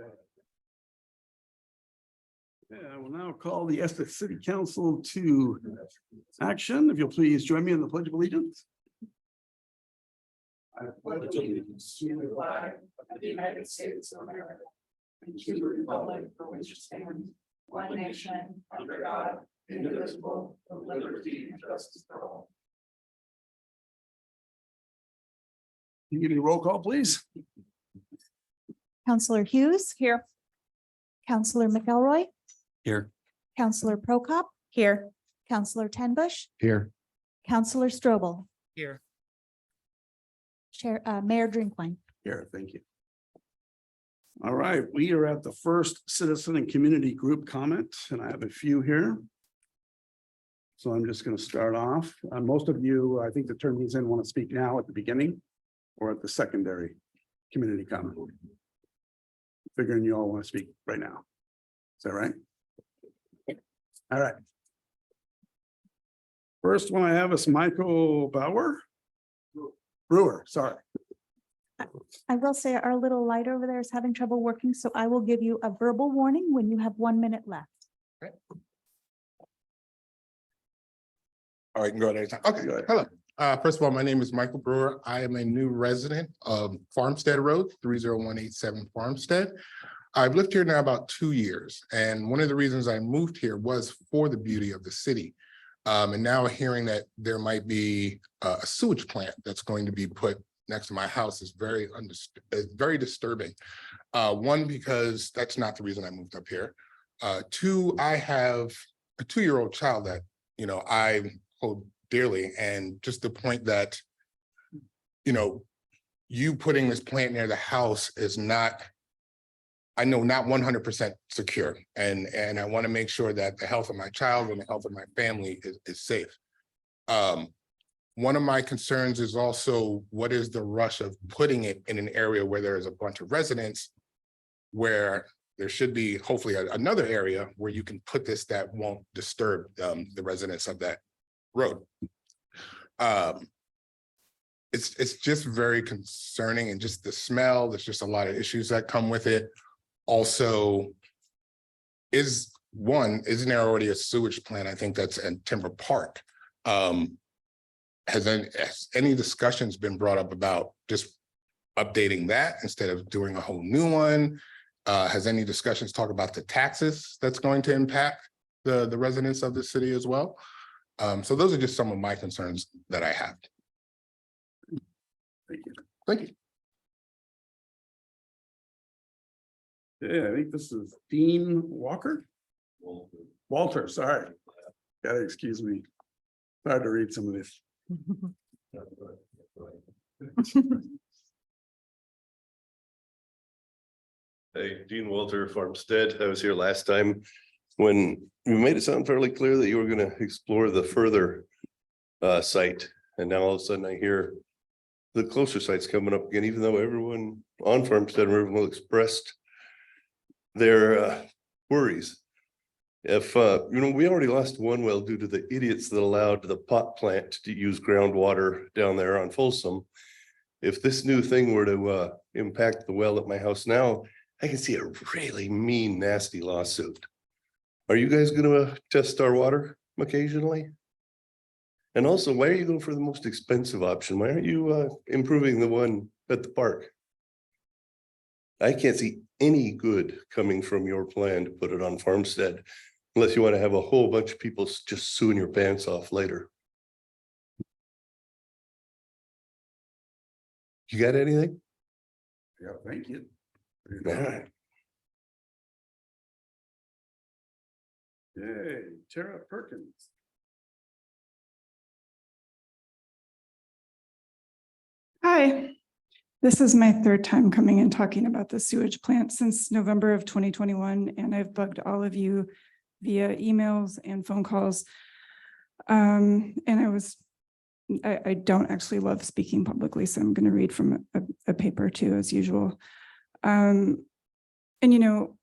Yeah, I will now call the Estes City Council to action. If you'll please join me in the Pledge of Allegiance. I pledge allegiance to the flag of the United States of America and to the republic for which it stands, one nation, under God, indivisible, with liberty and justice for all. Can you give me a roll call, please? Counselor Hughes. Here. Counselor McElroy. Here. Counselor Prokop. Here. Counselor Tenbush. Here. Counselor Strobel. Here. Mayor Drinkwine. Here, thank you. All right, we are at the first citizen and community group comment, and I have a few here. So I'm just going to start off. Most of you, I think the term he's in, want to speak now at the beginning or at the secondary community comment. Figuring you all want to speak right now. Is that right? All right. First one I have is Michael Brewer, sorry. I will say our little light over there is having trouble working, so I will give you a verbal warning when you have 1 minute left. All right, you can go at any time. Okay, Go ahead. hello. First of all, my name is Michael Brewer. I am a new resident of Farmstead Road, 30187 Farmstead. I've lived here now about 2 years, and one of the reasons I moved here was for the beauty of the city. And now hearing that there might be a sewage plant that's going to be put next to my house is very disturbing. One, because that's not the reason I moved up here. Two, I have a 2-year-old child that, you know, I hold dearly, and just the point that, you know, you putting this plant near the house is not, I know, not 100% secure. And I want to make sure that the health of my child and the health of my family is safe. One of my concerns is also, what is the rush of putting it in an area where there is a bunch of residents, where there should be hopefully another area where you can put this that won't disturb the residents of that road. It's just very concerning, and just the smell, there's just a lot of issues that come with it. Also, isn't there already a sewage plant? I think that's in Timber Park. Has any discussions been brought up about just updating that instead of doing a whole new one? Has any discussions talked about the taxes that's going to impact the residents of the city as well? So those are just some of my concerns that I have. Thank you. Thank you. Yeah, I think this is Dean Walker. Walter, sorry. Gotta excuse me. Hard to read some of this. Hey, Dean Walter, Farmstead. I was here last time when you made it sound fairly clear that you were going to explore the further site. And now all of a sudden I hear the closer sites coming up again, even though everyone on Farmstead and Riverville expressed their worries. If, you know, we already lost one well due to the idiots that allowed the pot plant to use groundwater down there on Folsom. If this new thing were to impact the well at my house now, I can see a really mean, nasty lawsuit. Are you guys going to test our water occasionally? And also, why are you going for the most expensive option? Why aren't you improving the one at the park? I can't see any good coming from your plan to put it on Farmstead, unless you want to have a whole bunch of people just suing your pants off later. You got anything? Yeah, thank you. All right. Yay, Tara Perkins. Hi, this is my 3rd time coming and talking about the sewage plant since November of 2021, and I've bugged all of you via emails and phone calls. And I don't actually love speaking publicly, so I'm going to read from a paper too, as usual. And you know,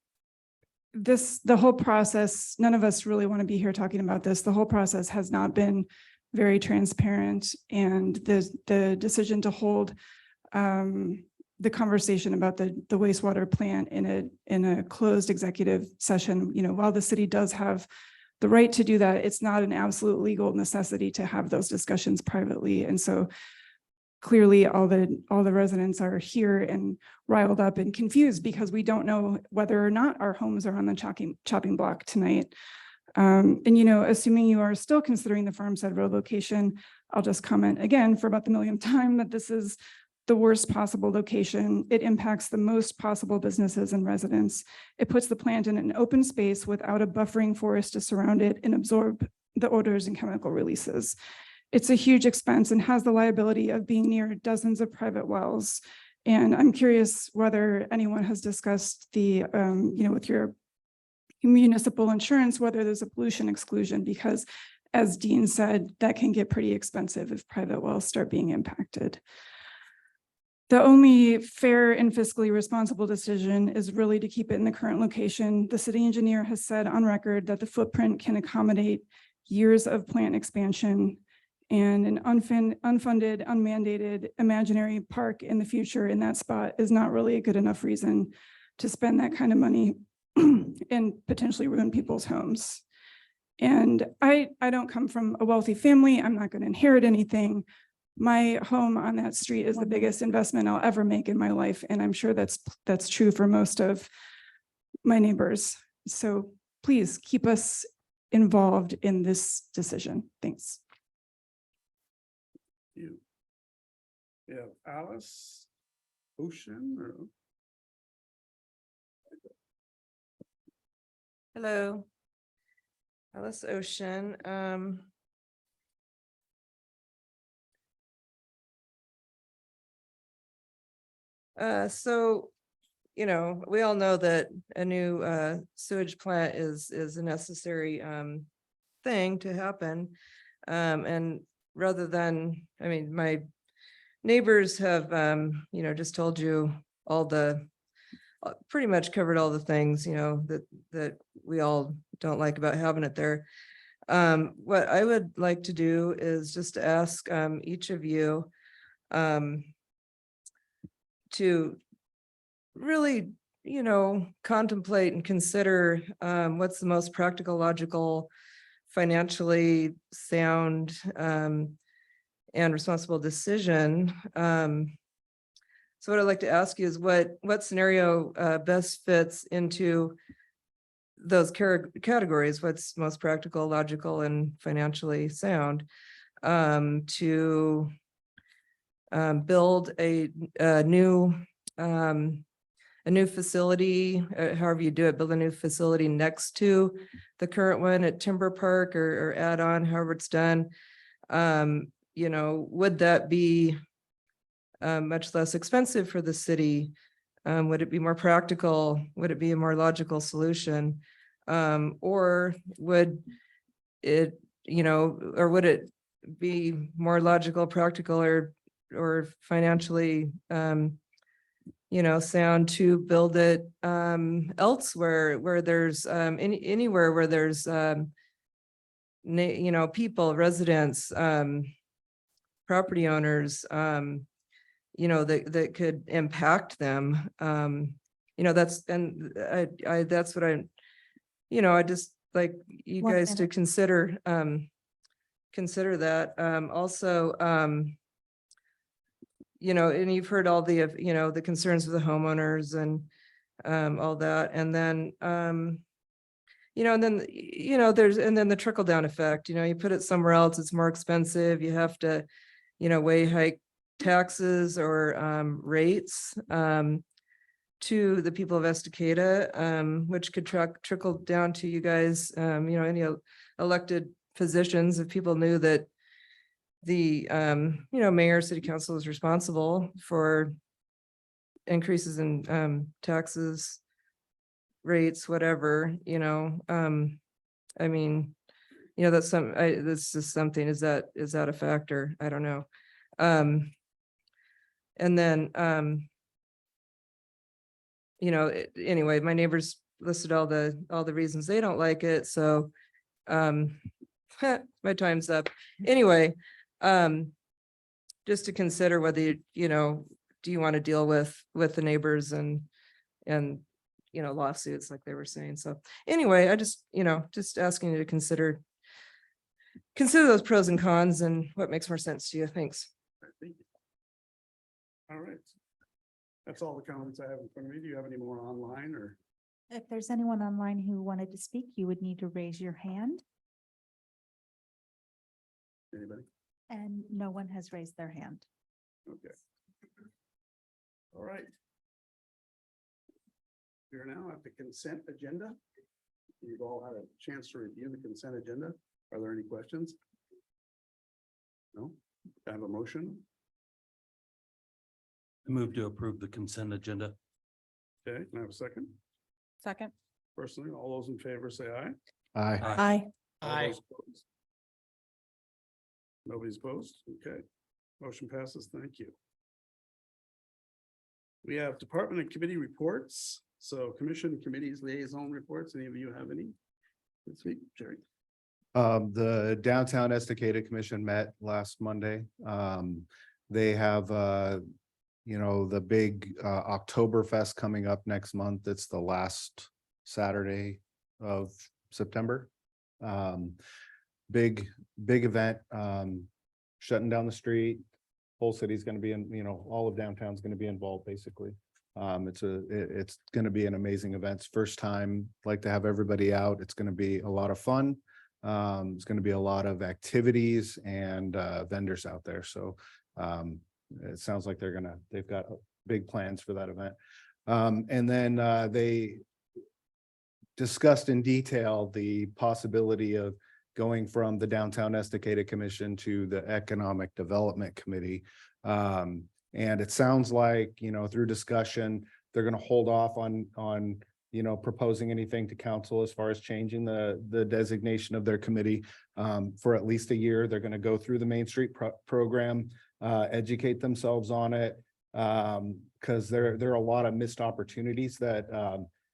the whole process, none of us really want to be here talking about this. The whole process has not been very transparent, and the decision to hold the conversation about the wastewater plant in a closed executive session, while the city does have the right to do that, it's not an absolute legal necessity to have those discussions privately. And so clearly all the residents are here and riled up and confused because we don't know whether or not our homes are on the chopping block tonight. And assuming you are still considering the Farmstead Road location, I'll just comment again for about the millionth time that this is the worst possible location. It impacts the most possible businesses and residents. It puts the plant in an open space without a buffering forest to surround it and absorb the odors and chemical releases. It's a huge expense and has the liability of being near dozens of private wells. And I'm curious whether anyone has discussed with your municipal insurance, whether there's a pollution exclusion, because as Dean said, that can get pretty expensive if private wells start being impacted. The only fair and fiscally responsible decision is really to keep it in the current location. The city engineer has said on record that the footprint can accommodate years of plant expansion, and an unfunded, unmandated imaginary park in the future in that spot is not really a good enough reason to spend that kind of money and potentially ruin people's homes. And I don't come from a wealthy family. I'm not going to inherit anything. My home on that street is the biggest investment I'll ever make in my life. And I'm sure that's true for most of my neighbors. So please keep us involved in this decision. Thanks. You. Yeah, Alice, Ocean, or Hello. Alice Ocean. So, we all know that a new sewage plant is a necessary thing to happen. And rather than, my neighbors have, just told you all the pretty much covered all the things, that we all don't like about having it there. What I would like to do is just ask each of you to really, contemplate and consider what's the most practical, logical, financially sound and responsible decision. So what I'd like to ask you is what scenario best fits into those categories? What's most practical, logical, and financially sound to build a new facility, however you do it, build a new facility next to the current one at Timber Park or add on, however it's done. Would that be much less expensive for the city? Would it be more practical? Would it be a more logical solution? Or would it, or would it be more logical, practical, or financially, sound to build it elsewhere where there's anywhere where there's people, residents, property owners, that could impact them. That's what I just like you guys to consider that. Also, and you've heard all the, the concerns of the homeowners and all that. And then, and then, and then the trickle down effect, you put it somewhere else, it's more expensive. You have to, way hike taxes or rates to the people of Estacada, which could trickle down to you guys, any elected positions. If people knew that the, mayor, city council is responsible for increases in taxes, rates, whatever, that's just something, is that a factor? I don't know. And then, anyway, my neighbors listed all the reasons they don't like it. So, my time's up. Anyway, just to consider whether, do you want to deal with the neighbors and, you know, lawsuits like they were saying. So anyway, I just, you know, just asking you to consider those pros and cons and what makes more sense to you. Thanks. Thank you. All right. That's all the comments I have in front of me. Do you have any more online or? If there's anyone online who wanted to speak, you would need to raise your hand, Anybody? and no one has raised their hand. Okay. All right. We're now at the consent agenda. You've all had a chance to review the consent agenda. Are there any questions? No? I have a motion. I move to approve the consent agenda. Okay, can I have a second? Second. Personally, all those in favor say aye. Aye. Aye. All those opposed? Nobody's opposed? Okay. Motion passes. Thank you. We have department and committee reports. So commission, committees, liaison reports. Any of you have any this week? Jerry? The Downtown Estacada Commission met last Monday. They have, you know, the big Oktoberfest coming up next month. It's the last Saturday of September. Big event, shutting down the street. Whole city's gonna be in, you know, all of downtown's gonna be involved, basically. It's gonna be an amazing event. It's first time, like to have everybody out. It's gonna be a lot of fun. It's gonna be a lot of activities and vendors out there. So it sounds like they've got big plans for that event. And then they discussed in detail the possibility of going from the Downtown Estacada Commission to the Economic Development Committee. And it sounds like, you know, through discussion, they're going to hold off on, you know, proposing anything to council as far as changing the designation of their committee for at least a year. They're going to go through the Main Street program, educate themselves on it, because there are a lot of missed opportunities that,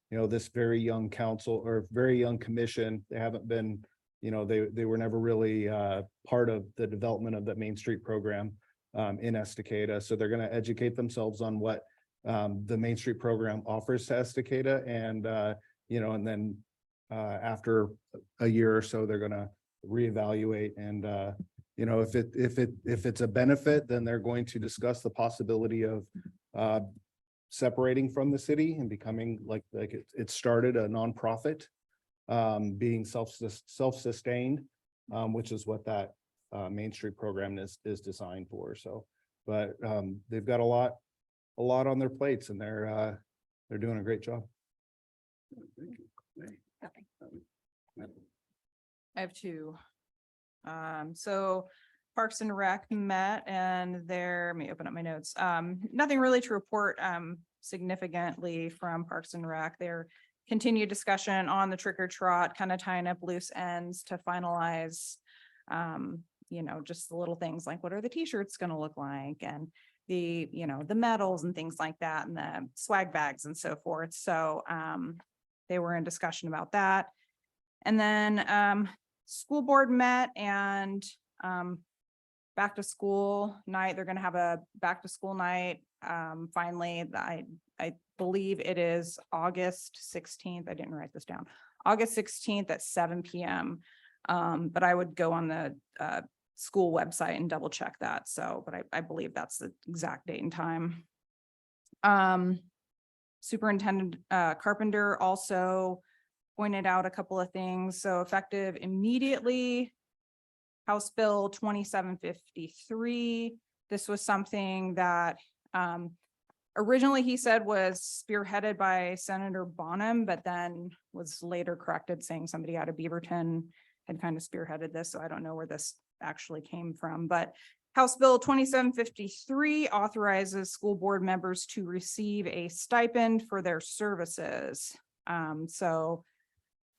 you know, this very young council or very young commission, they haven't been, you know, they were never really part of the development of the Main Street program in Estacada. So they're going to educate themselves on what the Main Street program offers to Estacada, and you know, and then after a year or so, they're going to reevaluate. And you know, if it's a benefit, then they're going to discuss the possibility of separating from the city and becoming like it started a nonprofit, being self-sustained, which is what that Main Street program is designed for. So, but they've got a lot on their plates, and they're doing a great job. Thank you. Hey. I have two. So Parks and Rec met, and let me open up my notes. Nothing really to report significantly from Parks and Rec. Their continued discussion on the trick or trot, kind of tying up loose ends to finalize, you know, just the little things like what are the t-shirts going to look like, and the, you know, the medals and things like that, and the swag bags and so forth. So they were in discussion about that. And then school board met, and back to school night, they're going to have a back to school night. Finally, I believe it is August 16th. I didn't write this down. August 16th at 7 p.m. But I would go on the school website and double check that. So, but I believe that's the exact date and time. Superintendent Carpenter also pointed out a couple of things. So effective immediately, House Bill 2753. This was something that originally he said was spearheaded by Senator Bonham, but then was later corrected, saying somebody out of Beaverton had kind of spearheaded this. So I don't know where this actually came from, but House Bill 2753 authorizes school board members to receive a stipend for their services. So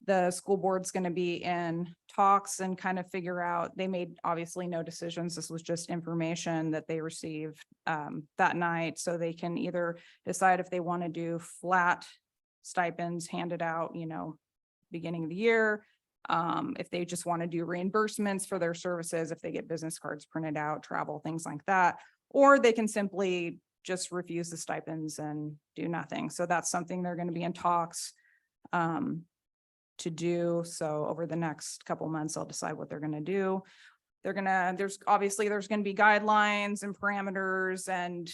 the school board's going to be in talks and kind of figure out, they made obviously no decisions. This was just information that they received that night. So they can either decide if they want to do flat stipends handed out, you know, beginning of the year. If they just want to do reimbursements for their services, if they get business cards printed out, travel, things like that, or they can simply just refuse the stipends and do nothing. So that's something they're going to be in talks to do. So over the next couple months, I'll decide what they're going to do. There's going to be guidelines and parameters and,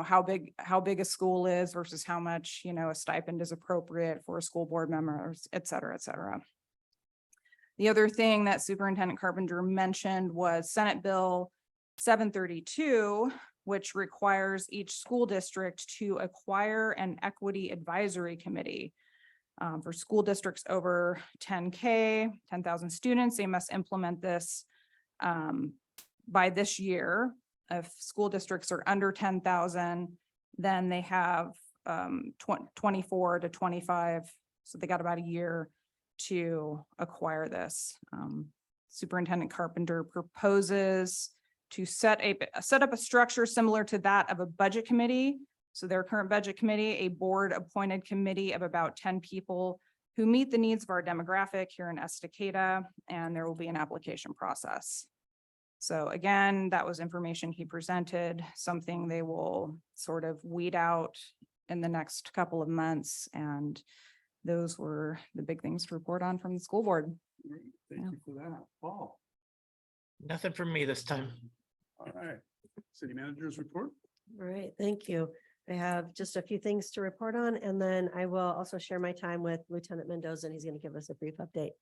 how big a school is versus how much, a stipend is appropriate for school board members, et cetera, et cetera. The other thing that Superintendent Carpenter mentioned was Senate Bill 732, which requires each school district to acquire an equity advisory committee. For school districts over 10,000 students, they must implement this by this year. If school districts are under 10,000, then they have 24 to 25. So they got about a year to acquire this. Superintendent Carpenter proposes to set up a structure similar to that of a budget committee. So their current budget committee, a board appointed committee of about 10 people who meet the needs of our demographic here in Estacada, and there will be an application process. So again, that was information he presented, something they will sort of weed out in the next couple of months. And those were the big things to report on from the school board. Great. Thank you for that. Paul. Nothing from me this time. All right. City managers report. All right, thank you. I have just a few things to report on, and then I will also share my time with Lieutenant Mendoza, and he's going to give us a brief update.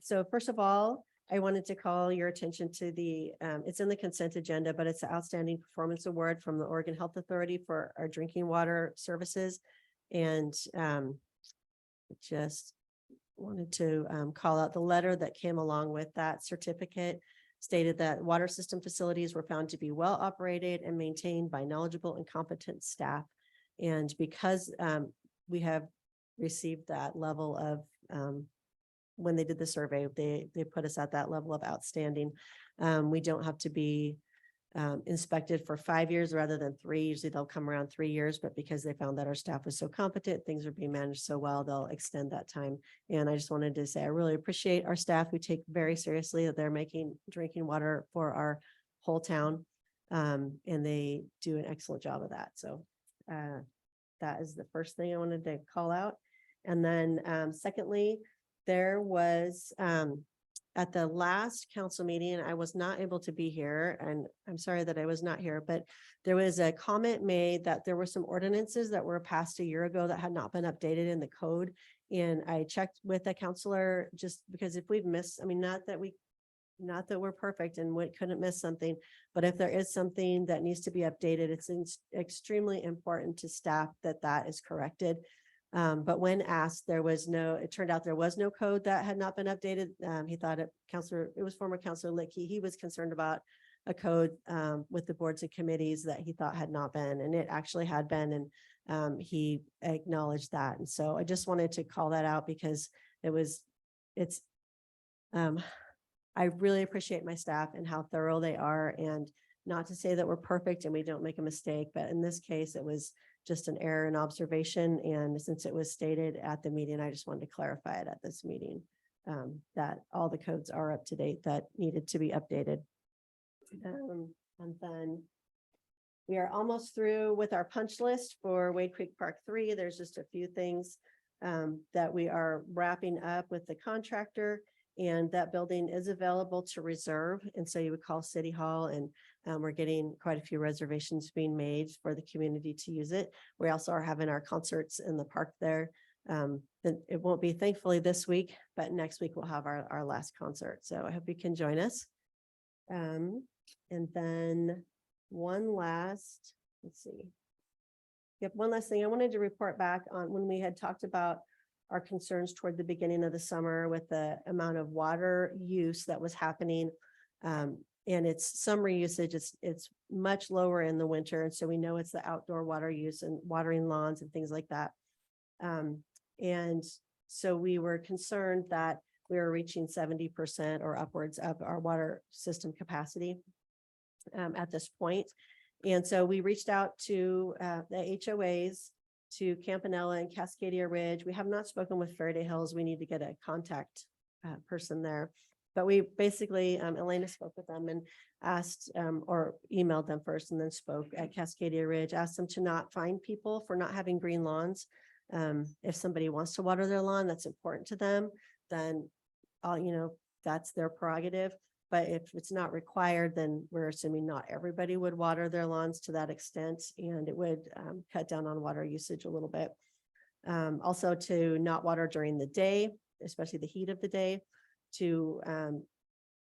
So first of all, I wanted to call your attention to the, it's in the consent agenda, but it's the Outstanding Performance Award from the Oregon Health Authority for our drinking water services. And just wanted to call out the letter that came along with that certificate. Stated that water system facilities were found to be well operated and maintained by knowledgeable and competent staff. And because we have received that level of, when they did the survey, they put us at that level of outstanding. We don't have to be inspected for 5 years rather than 3. Usually they'll come around 3 years, but because they found that our staff was so competent, things are being managed so well, they'll extend that time. And I just wanted to say, I really appreciate our staff who take very seriously that they're making drinking water for our whole town. And they do an excellent job of that. So that is the first thing I wanted to call out. And then secondly, there was at the last council meeting, I was not able to be here, and I'm sorry that I was not here, but there was a comment made that there were some ordinances that were passed a year ago that had not been updated in the code. And I checked with the counselor just because if we've missed, I mean, not that we're perfect and we couldn't miss something, but if there is something that needs to be updated, it's extremely important to staff that is corrected. But when asked, it turned out there was no code that had not been updated. He thought it was former Counselor Lickey. He was concerned about a code with the boards and committees that he thought had not been, and it actually had been. And he acknowledged that. And so I just wanted to call that out because I really appreciate my staff and how thorough they are, and not to say that we're perfect and we don't make a mistake, but in this case, it was just an error in observation. And since it was stated at the meeting, I just wanted to clarify it at this meeting, that all the codes are up to date that needed to be updated. And then we are almost through with our punch list for Wade Creek Park 3. There's just a few things that we are wrapping up with the contractor, and that building is available to reserve. And so you would call City Hall, and we're getting quite a few reservations being made for the community to use it. We also are having our concerts in the park there. It won't be thankfully this week, but next week we'll have our last concert. So I hope you can join us. And then one last thing I wanted to report back on when we had talked about our concerns toward the beginning of the summer with the amount of water use that was happening. And it's summer usage, it's much lower in the winter. And so we know it's the outdoor water use and watering lawns and things like that. And so we were concerned that we were reaching 70% or upwards of our water system capacity at this point. And so we reached out to the HOAs, to Campanella and Cascadia Ridge. We have not spoken with Faraday Hills. We need to get a contact person there. But we basically, Elena spoke with them and asked, or emailed them first and then spoke at Cascadia Ridge, asked them to not fine people for not having green lawns. If somebody wants to water their lawn, that's important to them, then, that's their prerogative. But if it's not required, then we're assuming not everybody would water their lawns to that extent, and it would cut down on water usage a little bit. Also to not water during the day, especially the heat of the day, to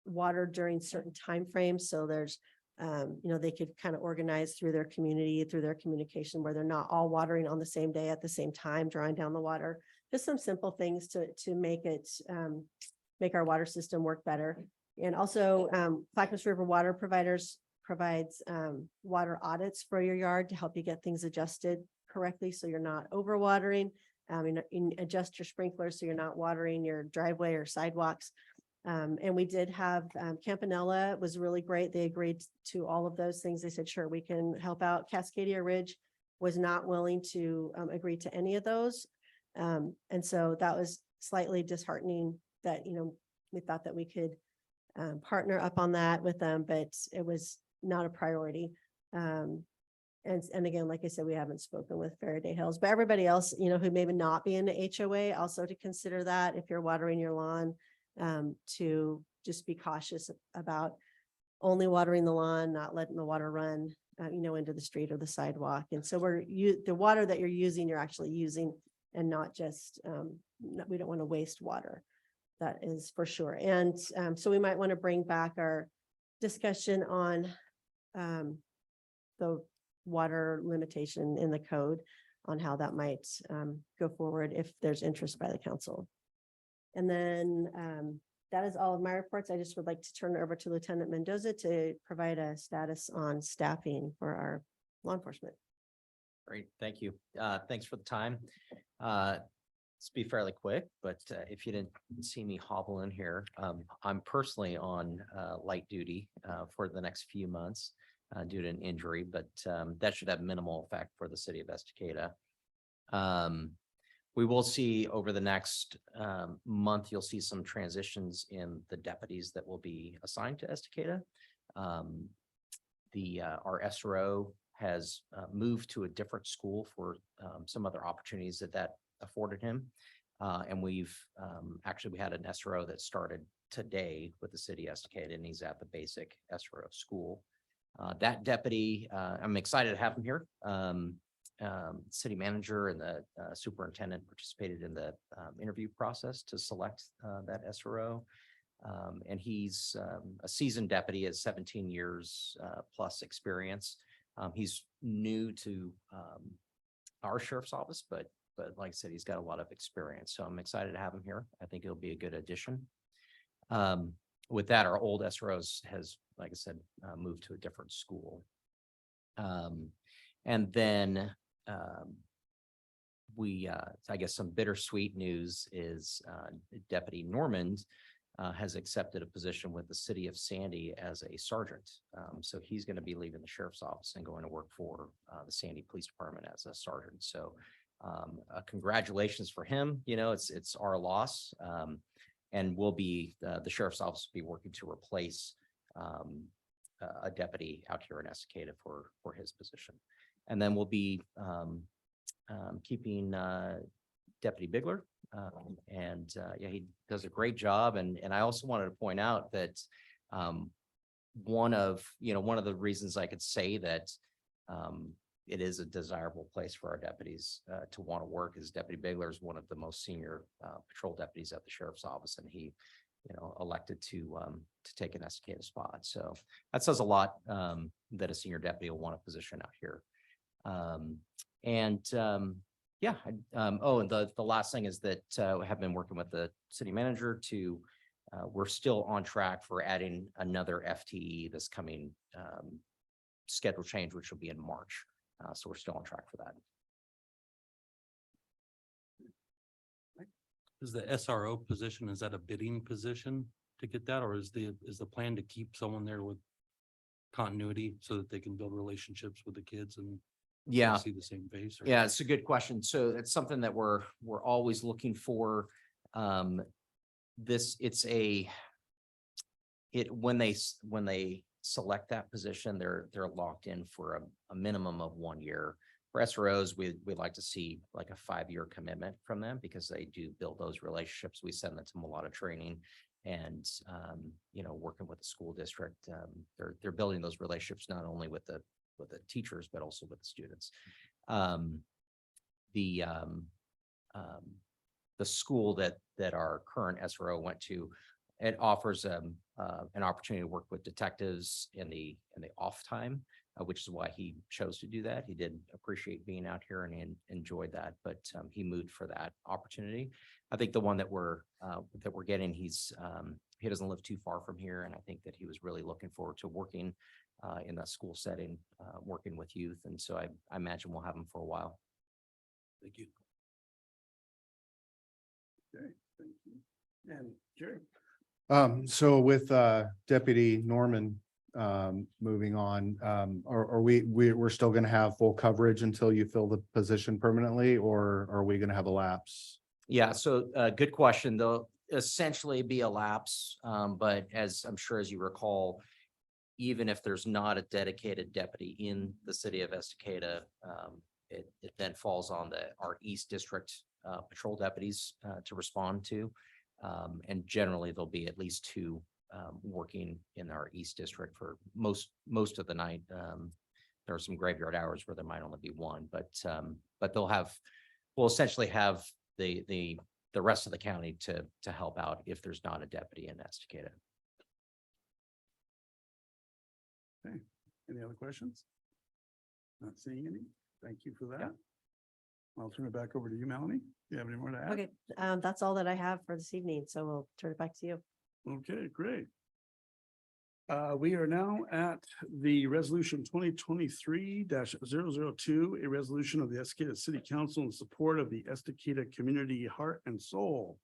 water during certain timeframes. So there's, they could kind of organize through their community, through their communication, where they're not all watering on the same day at the same time, drawing down the water. Just some simple things to make it, make our water system work better. And also, Clackamas River Water provides water audits for your yard to help you get things adjusted correctly, so you're not overwatering. And adjust your sprinklers so you're not watering your driveway or sidewalks. And we did have Campanella was really great. They agreed to all of those things. They said, sure, we can help out. Cascadia Ridge was not willing to agree to any of those. And so that was slightly disheartening that, we thought that we could partner up on that with them, but it was not a priority. And again, like I said, we haven't spoken with Faraday Hills, but everybody else, who maybe not be in the HOA, also to consider that if you're watering your lawn, to just be cautious about only watering the lawn, not letting the water run, into the street or the sidewalk. And so the water that you're using, you're actually using, and not just, we don't want to waste water. That is for sure. And so we might want to bring back our discussion on the water limitation in the code on how that might go forward if there's interest by the council. And then that is all of my reports. I just would like to turn it over to Lieutenant Mendoza to provide a status on staffing for our law enforcement. Great, thank you. Thanks for the time. Let's be fairly quick, but if you didn't see me hobble in here, I'm personally on light duty for the next few months due to an injury, but that should have minimal effect for the city of Estacada. We will see over the next month, you'll see some transitions in the deputies that will be assigned to Estacada. Our SRO has moved to a different school for some other opportunities that afforded him. And we've actually, we had an SRO that started today with the city of Estacada, and he's at the basic SRO school. That deputy, I'm excited to have him here. City manager and the superintendent participated in the interview process to select that SRO. And he's a seasoned deputy, has 17 years plus experience. He's new to our sheriff's office, but like I said, he's got a lot of experience. So I'm excited to have him here. I think it'll be a good addition. With that, our old SROs has, like I said, moved to a different school. And then I guess some bittersweet news is Deputy Normand has accepted a position with the city of Sandy as a sergeant. So he's going to be leaving the sheriff's office and going to work for the Sandy Police Department as a sergeant. So congratulations for him. It's our loss. And we'll be, the sheriff's office will be working to replace a deputy out here in Estacada for his position. And then we'll be keeping Deputy Bigler. Yeah, he does a great job. And I also wanted to point out that one of the reasons I could say that it is a desirable place for our deputies to want to work is Deputy Bigler is one of the most senior patrol deputies at the sheriff's office, and he, elected to take an Estacada spot. So that says a lot that a senior deputy will want a position out here. And the last thing is that we have been working with the city manager to, we're still on track for adding another FTE this coming schedule change, which will be in March. So we're still on track for that. Is the SRO position, is that a bidding position to get that, or is the plan to keep someone there with continuity so that they can build relationships with the kids and see the same face? Or? Yeah, it's a good question. So it's something that we're always looking for. when they select that position, they're locked in for a minimum of 1 year. For SROs, we'd like to see like a 5-year commitment from them because they do build those relationships. We send them to a lot of training and, working with the school district, they're building those relationships not only with the teachers, but also with the students. The school that our current SRO went to, it offers an opportunity to work with detectives in the off time, which is why he chose to do that. He did appreciate being out here and he enjoyed that, but he moved for that opportunity. I think the one that we're getting, he doesn't live too far from here, and I think that he was really looking forward to working in that school setting, working with youth, and so I imagine we'll have him for a while. Thank you. Okay, thank you. And Jerry? So with Deputy Norman moving on, we're still gonna have full coverage until you fill the position permanently, or are we gonna have a lapse? Yeah, so good question. There'll essentially be a lapse, but as I'm sure as you recall, even if there's not a dedicated deputy in the city of Estacada, it then falls on our East District patrol deputies to respond to. And generally, there'll be at least 2 working in our East District for most of the night. There are some graveyard hours where there might only be 1, but we'll essentially have the rest of the county to help out if there's not a deputy in Estacada. Okay, any other questions? Not seeing any. Thank you for that. I'll turn it back over to you, Melanie. Do you have any more to add? Okay, that's all that I have for this evening, so we'll turn it back to you. Okay, great. We are now at the resolution 2023-002, a resolution of the Estacada City Council in support of the Estacada Community Heart and Soul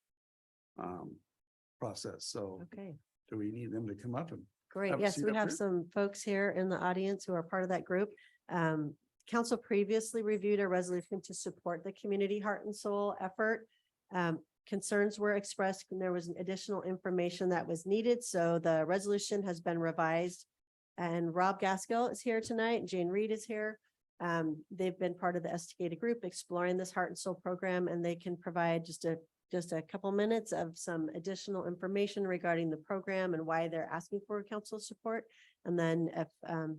process. So Okay, do we need them to come up and great. Have a Yes, seat we up have here. some folks here in the audience who are part of that group. Council previously reviewed a resolution to support the Community Heart and Soul effort. Concerns were expressed and there was additional information that was needed. So the resolution has been revised and Rob Gaskell is here tonight. And Jane Reed is here. They've been part of the Estacada group exploring this Heart and Soul program, and they can provide just a couple minutes of some additional information regarding the program and why they're asking for council support. And then if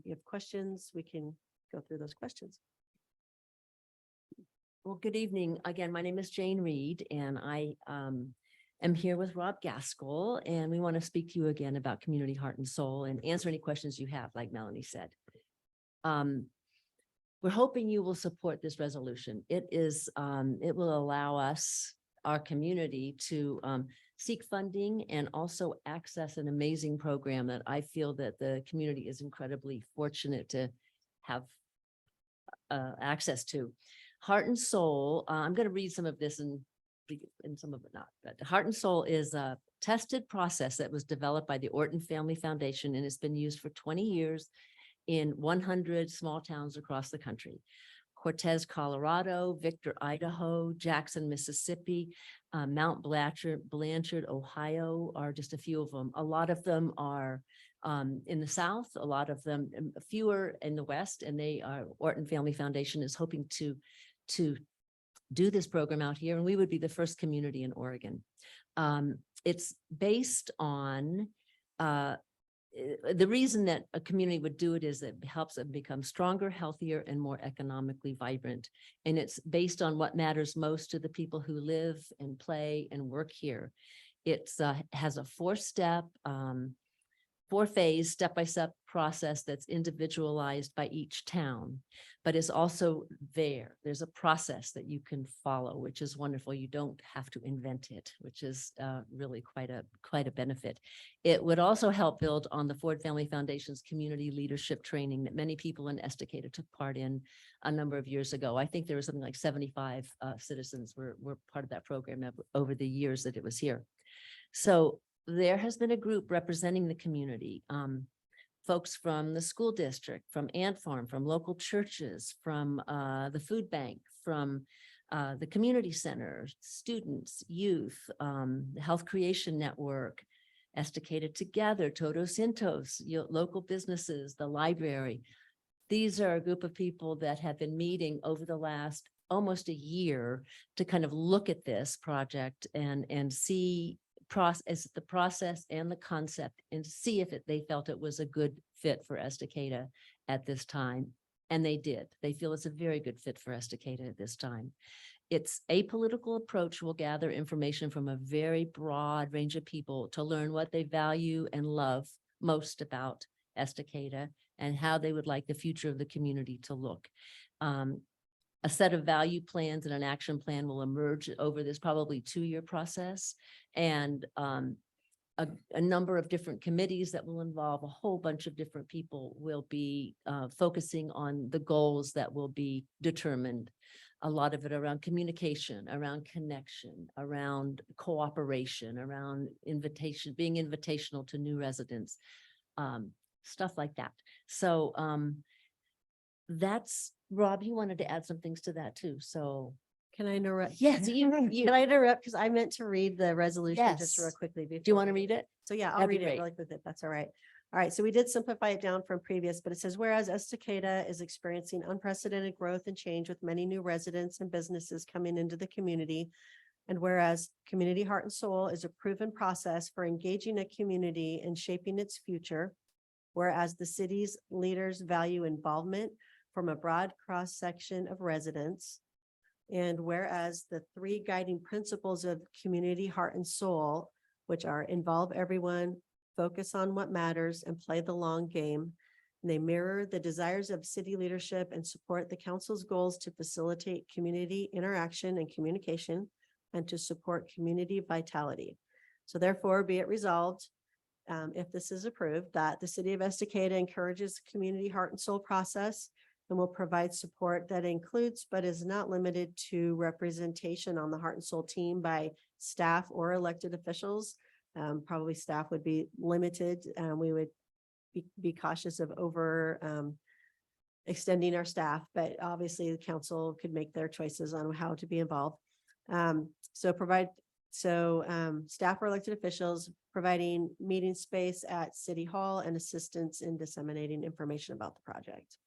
you have questions, we can go through those questions. Well, good evening. Again, my name is Jane Reed and I am here with Rob Gaskell, and we want to speak to you again about Community Heart and Soul and answer any questions you have, like Melanie said. We're hoping you will support this resolution. It will allow us, our community, to seek funding and also access an amazing program that I feel that the community is incredibly fortunate to have access to. Heart and Soul, I'm going to read some of this and some of it not, but Heart and Soul is a tested process that was developed by the Orton Family Foundation and has been used for 20 years in 100 small towns across the country. Cortez, Colorado, Victor, Idaho, Jackson, Mississippi, Mount Blanchard, Ohio are just a few of them. A lot of them are in the South, a lot of them, fewer in the West, and Orton Family Foundation is hoping to do this program out here, and we would be the first community in Oregon. It's based on the reason that a community would do it is that it helps them become stronger, healthier, and more economically vibrant. And it's based on what matters most to the people who live and play and work here. It has a 4-phase, step-by-step process that's individualized by each town, but it's also there's a process that you can follow, which is wonderful. You don't have to invent it, which is really quite a benefit. It would also help build on the Ford Family Foundation's community leadership training that many people in Estacada took part in a number of years ago. I think there was something like 75 citizens were part of that program over the years that it was here. So there has been a group representing the community, folks from the school district, from Ant Farm, from local churches, from the food bank, from the community center, students, youth, the Health Creation Network, Estacada Together, Todo Cintos, local businesses, the library. These are a group of people that have been meeting over the last almost a year to kind of look at this project and see the process and the concept and see if they felt it was a good fit for Estacada at this time. And they did. They feel it's a very good fit for Estacada at this time. Its apolitical approach will gather information from a very broad range of people to learn what they value and love most about Estacada and how they would like the future of the community to look. A set of value plans and an action plan will emerge over this probably 2-year process. And a number of different committees that will involve a whole bunch of different people will be focusing on the goals that will be determined. A lot of it around communication, around connection, around cooperation, around invitation, being invitational to new residents, stuff like that. So that's, Rob, you wanted to add some things to that too, so. Can I interrupt? Yes, you, Can I interrupt? Because I meant to read the resolution just real Yes. quickly. Do you before want to we- read it? So yeah, I'll That'd be read it great. really quick if that's all right. All right, so we did simplify it down from previous, but it says, whereas Estacada is experiencing unprecedented growth and change with many new residents and businesses coming into the community. And whereas Community Heart and Soul is a proven process for engaging a community and shaping its future. Whereas the city's leaders value involvement from a broad cross-section of residents. And whereas the 3 guiding principles of Community Heart and Soul, which are involve everyone, focus on what matters, and play the long game. And they mirror the desires of city leadership and support the council's goals to facilitate community interaction and communication and to support community vitality. So therefore, be it resolved, if this is approved, that the city of Estacada encourages the Community Heart and Soul process and will provide support that includes but is not limited to representation on the Heart and Soul team by staff or elected officials. Probably staff would be limited. We would be cautious of extending our staff, but obviously the council could make their choices on how to be involved. Staff or elected officials providing meeting space at City Hall and assistance in disseminating information about the project.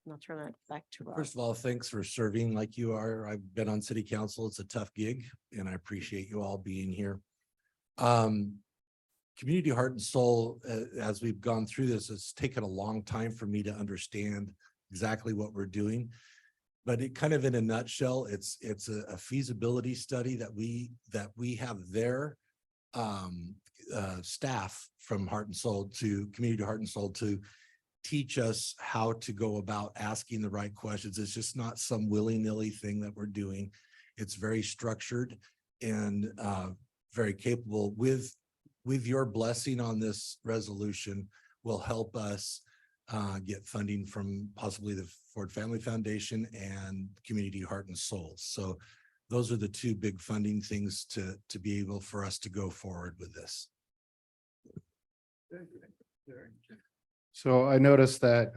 And I'll turn it back to Rob. First of all, thanks for serving like you are. I've been on city council. It's a tough gig and I appreciate you all being here. Community Heart and Soul, as we've gone through this, it's taken a long time for me to understand exactly what we're doing. But it kind of in a nutshell, it's a feasibility study that we have their staff from Heart and Soul to Community Heart and Soul to teach us how to go about asking the right questions. It's just not some willy-nilly thing that we're doing. It's very structured and very capable. With your blessing on this resolution will help us get funding from possibly the Ford Family Foundation and Community Heart and Soul. So those are the 2 big funding things to be able for us to go forward with this. So I noticed that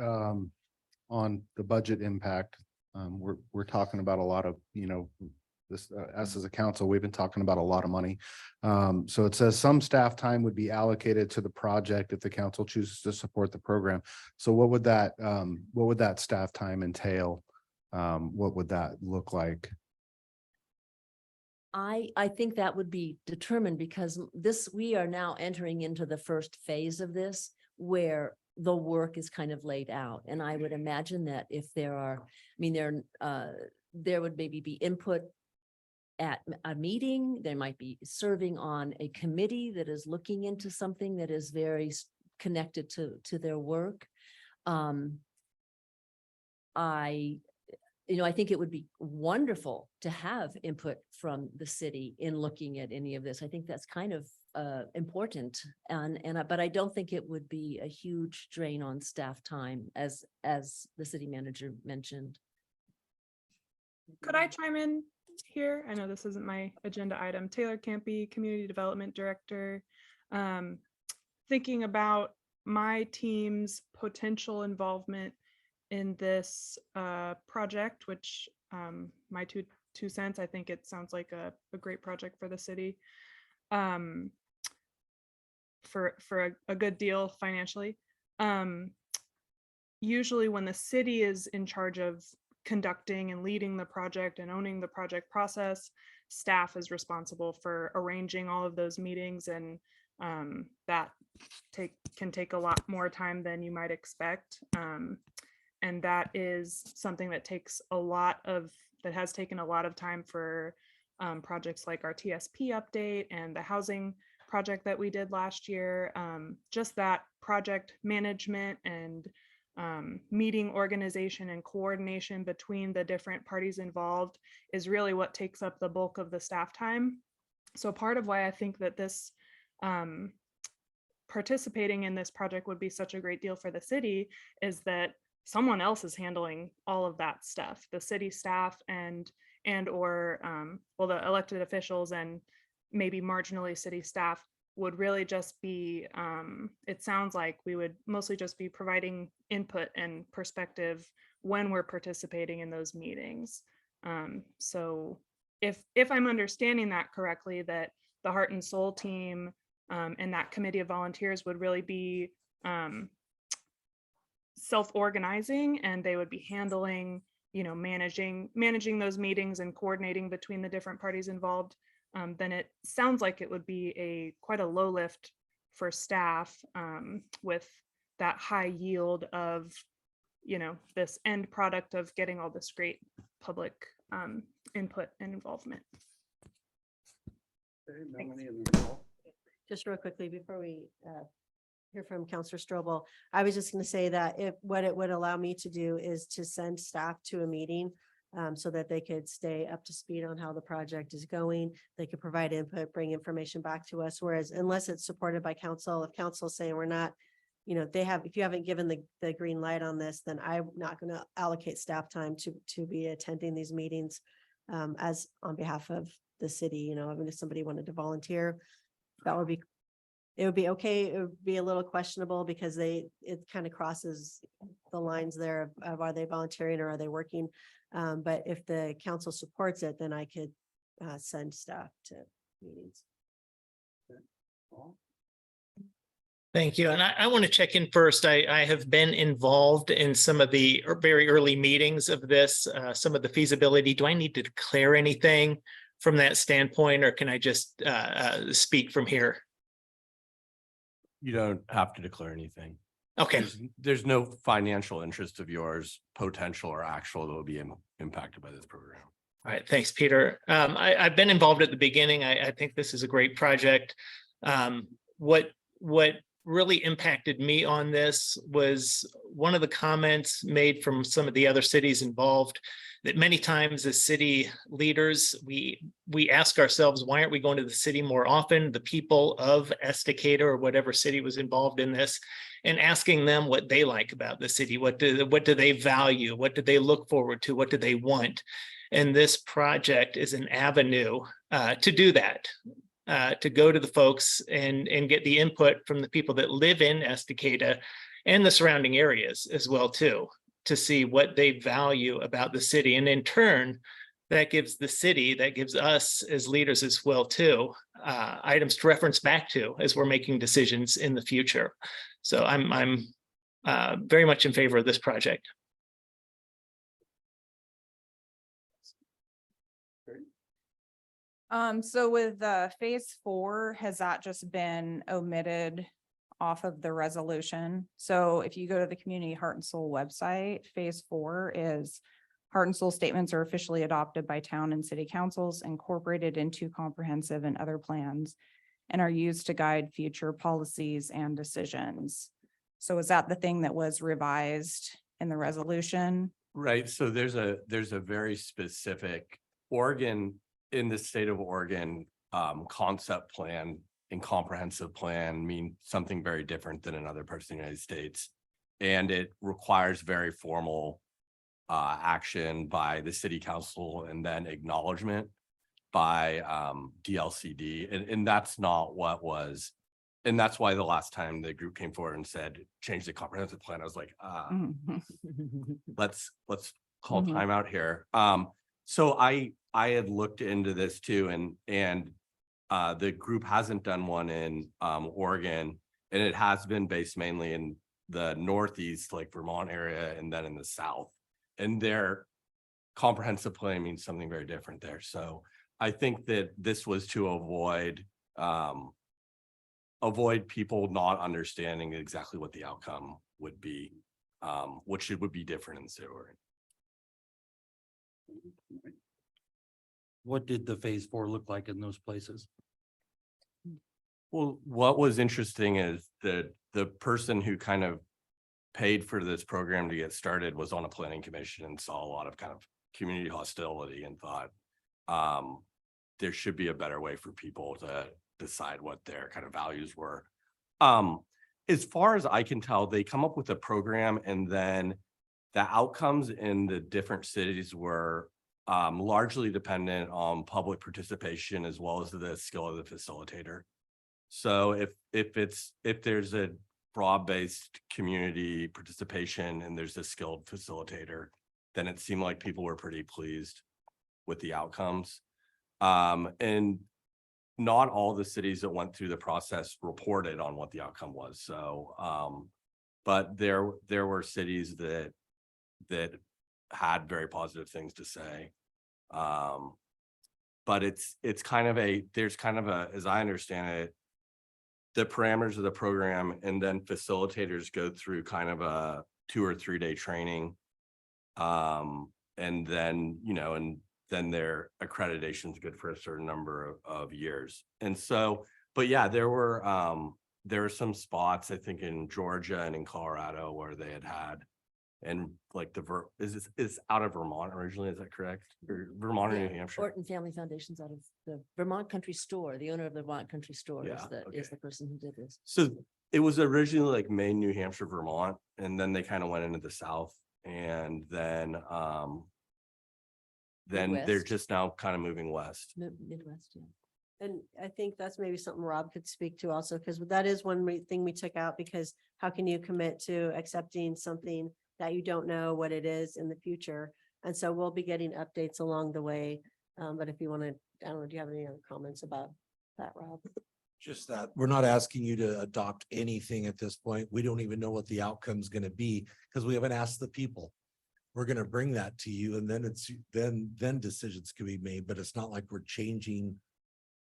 on the budget impact, we're talking about a lot of, this, us as a council, we've been talking about a lot of money. So it says some staff time would be allocated to the project if the council chooses to support the program. So what would that staff time entail? What would that look like? I think that would be determined because we are now entering into the first phase of this where the work is kind of laid out. And I would imagine that if there would maybe be input at a meeting, there might be serving on a committee that is looking into something that is very connected to their work. I think it would be wonderful to have input from the city in looking at any of this. I think that's kind of important but I don't think it would be a huge drain on staff time as the city manager mentioned. Could I chime in here? I know this isn't my agenda item. Taylor Campy, Community Development Director. Thinking about my team's potential involvement in this project, which my two cents, I think it sounds like a great project for the city. for a good deal financially. Usually when the city is in charge of conducting and leading the project and owning the project process, staff is responsible for arranging all of those meetings, and that can take a lot more time than you might expect. And that is something that has taken a lot of time for projects like our TSP update and the housing project that we did last year. Just that project management and meeting organization and coordination between the different parties involved is really what takes up the bulk of the staff time. So part of why I think that this participating in this project would be such a great deal for the city is that someone else is handling all of that stuff, the city staff and or well, the elected officials and maybe marginally city staff would really just be, it sounds like we would mostly just be providing input and perspective when we're participating in those meetings. So if I'm understanding that correctly, that the Heart and Soul team and that committee of volunteers would really be self-organizing, and they would be handling, managing those meetings and coordinating between the different parties involved, then it sounds like it would be quite a low lift for staff with that high yield of, this end product of getting all this great public input and involvement. Okay, Melanie and then Paul. Just real quickly before we hear from Counselor Strobel, I was just going to say that what it would allow me to do is to send staff to a meeting so that they could stay up to speed on how the project is going. They could provide input, bring information back to us. Whereas unless it's supported by council, if council is saying we're not, if you haven't given the green light on this, then I'm not going to allocate staff time to be attending these meetings as on behalf of the city. Even if somebody wanted to volunteer, it would be okay. It would be a little questionable because it kind of crosses the lines there of are they volunteering or are they working? But if the council supports it, then I could send staff to meetings. Thank you. And I want to check in first. I have been involved in some of the very early meetings of this, some of the feasibility. Do I need to declare anything from that standpoint, or can I just speak from here? You don't have to declare anything. Okay. There's no financial interest of yours, potential or actual, that will be impacted by this program. All right. Thanks, Peter. I've been involved at the beginning. I think this is a great project. What really impacted me on this was one of the comments made from some of the other cities involved, that many times as city leaders, we ask ourselves, why aren't we going to the city more often? The people of Estacada or whatever city was involved in this, and asking them what they like about the city. What do they value? What do they look forward to? What do they want? And this project is an avenue to do that. To go to the folks and get the input from the people that live in Estacada and the surrounding areas as well too, to see what they value about the city. And in turn, that gives the city, that gives us as leaders as well too, items to reference back to as we're making decisions in the future. So I'm very much in favor of this project. So with phase 4, has that just been omitted off of the resolution? So if you go to the Community Heart and Soul website, phase 4 is Heart and Soul statements are officially adopted by town and city councils, incorporated into comprehensive and other plans, and are used to guide future policies and decisions. So is that the thing that was revised in the resolution? Right. So there's a very specific in the state of Oregon, concept plan and comprehensive plan mean something very different than in other parts of the United States. And it requires very formal action by the city council and then acknowledgement by DLCD. And that's not what was, and that's why the last time the group came forward and said, change the comprehensive plan, I was like, let's call time out here. So I had looked into this too, and the group hasn't done one in Oregon, and it has been based mainly in the Northeast, like Vermont area, and then in the South. And their comprehensive plan means something very different there. So I think that this was to avoid people not understanding exactly what the outcome would be, which it would be different in sewer. What did the phase 4 look like in those places? Well, what was interesting is that the person who kind of paid for this program to get started was on a planning commission and saw a lot of kind of community hostility and thought there should be a better way for people to decide what their kind of values were. As far as I can tell, they come up with a program, and then the outcomes in the different cities were largely dependent on public participation as well as the skill of the facilitator. So if there's a broad-based community participation and there's a skilled facilitator, then it seemed like people were pretty pleased with the outcomes. And not all the cities that went through the process reported on what the outcome was. So, but there were cities that had very positive things to say. But there's kind of a, as I understand it, the parameters of the program, and then facilitators go through kind of a 2 or 3 day training. And then, and then their accreditation is good for a certain number of years. And so, but yeah, there were some spots, I think in Georgia and in Colorado, where they had, and like is out of Vermont originally, is that correct? Or Vermont or New Hampshire? Orton Family Foundation's out of the Vermont Country Store. The owner of the Vermont Country Store Yeah, is the person who did this. So it was originally like Maine, New Hampshire, Vermont, and then they kind of went into the South, and then they're Midwest. just now kind of moving west. Midwest, yeah. And I think that's maybe something Rob could speak to also, because that is one thing we took out, because how can you commit to accepting something that you don't know what it is in the future? And so we'll be getting updates along the way. But if you want to, I don't know, do you have any other comments about that, Rob? Just that we're not asking you to adopt anything at this point. We don't even know what the outcome's going to be because we haven't asked the people. We're going to bring that to you, and then then decisions can be made, but it's not like we're changing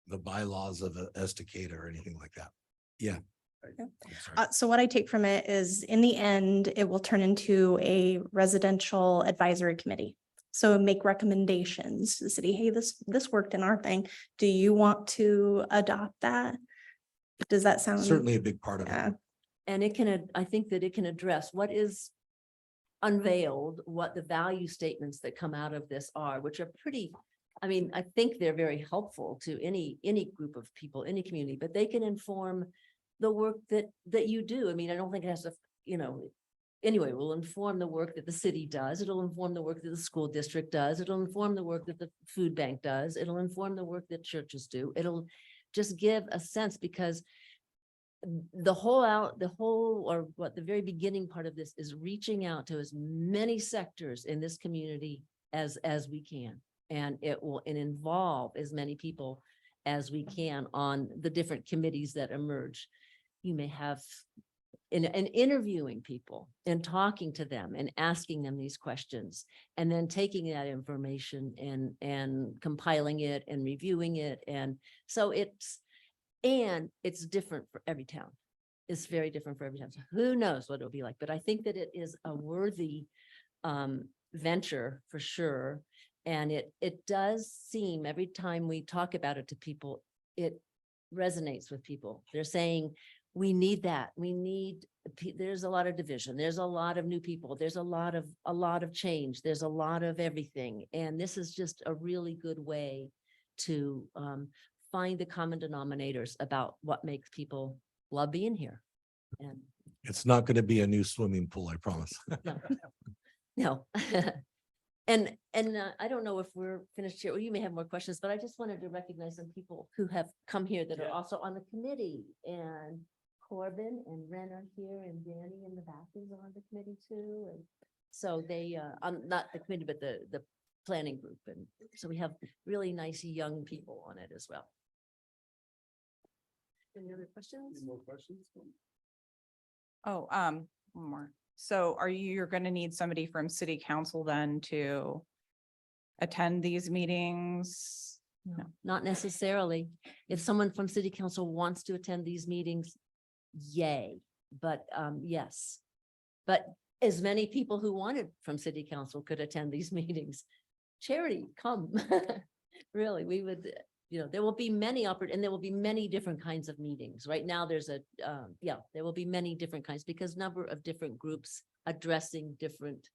the bylaws of Estacada or anything like that. Yeah. So what I take from it is, in the end, it will turn into a residential advisory committee. So make recommendations to the city. Hey, this worked in our thing. Do you want to adopt that? Does that sound? Certainly a big part of Yeah. it. And it can, I think that it can address what is unveiled, what the value statements that come out of this are, which are pretty, I mean, I think they're very helpful to any group of people, any community, but they can inform the work that you do. I mean, I don't think it has to, anyway, will inform the work that the city does. It'll inform the work that the school district does. It'll inform the work that the food bank does. It'll inform the work that churches do. It'll just give a sense, because the very beginning part of this is reaching out to as many sectors in this community as we can. And it will involve as many people as we can on the different committees that emerge. You may have and interviewing people and talking to them and asking them these questions, and then taking that information and compiling it and reviewing it. And so it's different for every town. It's very different for every town. So who knows what it'll be like, but I think that it is a worthy venture for sure. And it does seem, every time we talk about it to people, it resonates with people. They're saying, we need that. There's a lot of division. There's a lot of new people. There's a lot of change. There's a lot of everything. And this is just a really good way to find the common denominators about what makes people love being here. And It's not going to be a new swimming pool, I promise. no. And I don't know if we're finished here. Well, you may have more questions, but I just wanted to recognize some people who have come here that are also on the committee. And Corbin and Ren are here, and Danny in the back is on the committee too. And so they, not the committee, but the planning group. And so we have really nice young people on it as well. Any other questions? Any more questions? Oh, one more. So you're gonna need somebody from city council then to attend these meetings? No, not necessarily. If someone from city council wants to attend these meetings, yay, but yes. But as many people who wanted from city council could attend these meetings. Charity, come. Really, we would, there will be many and there will be many different kinds of meetings. Right now, there's there will be many different kinds because number of different groups addressing different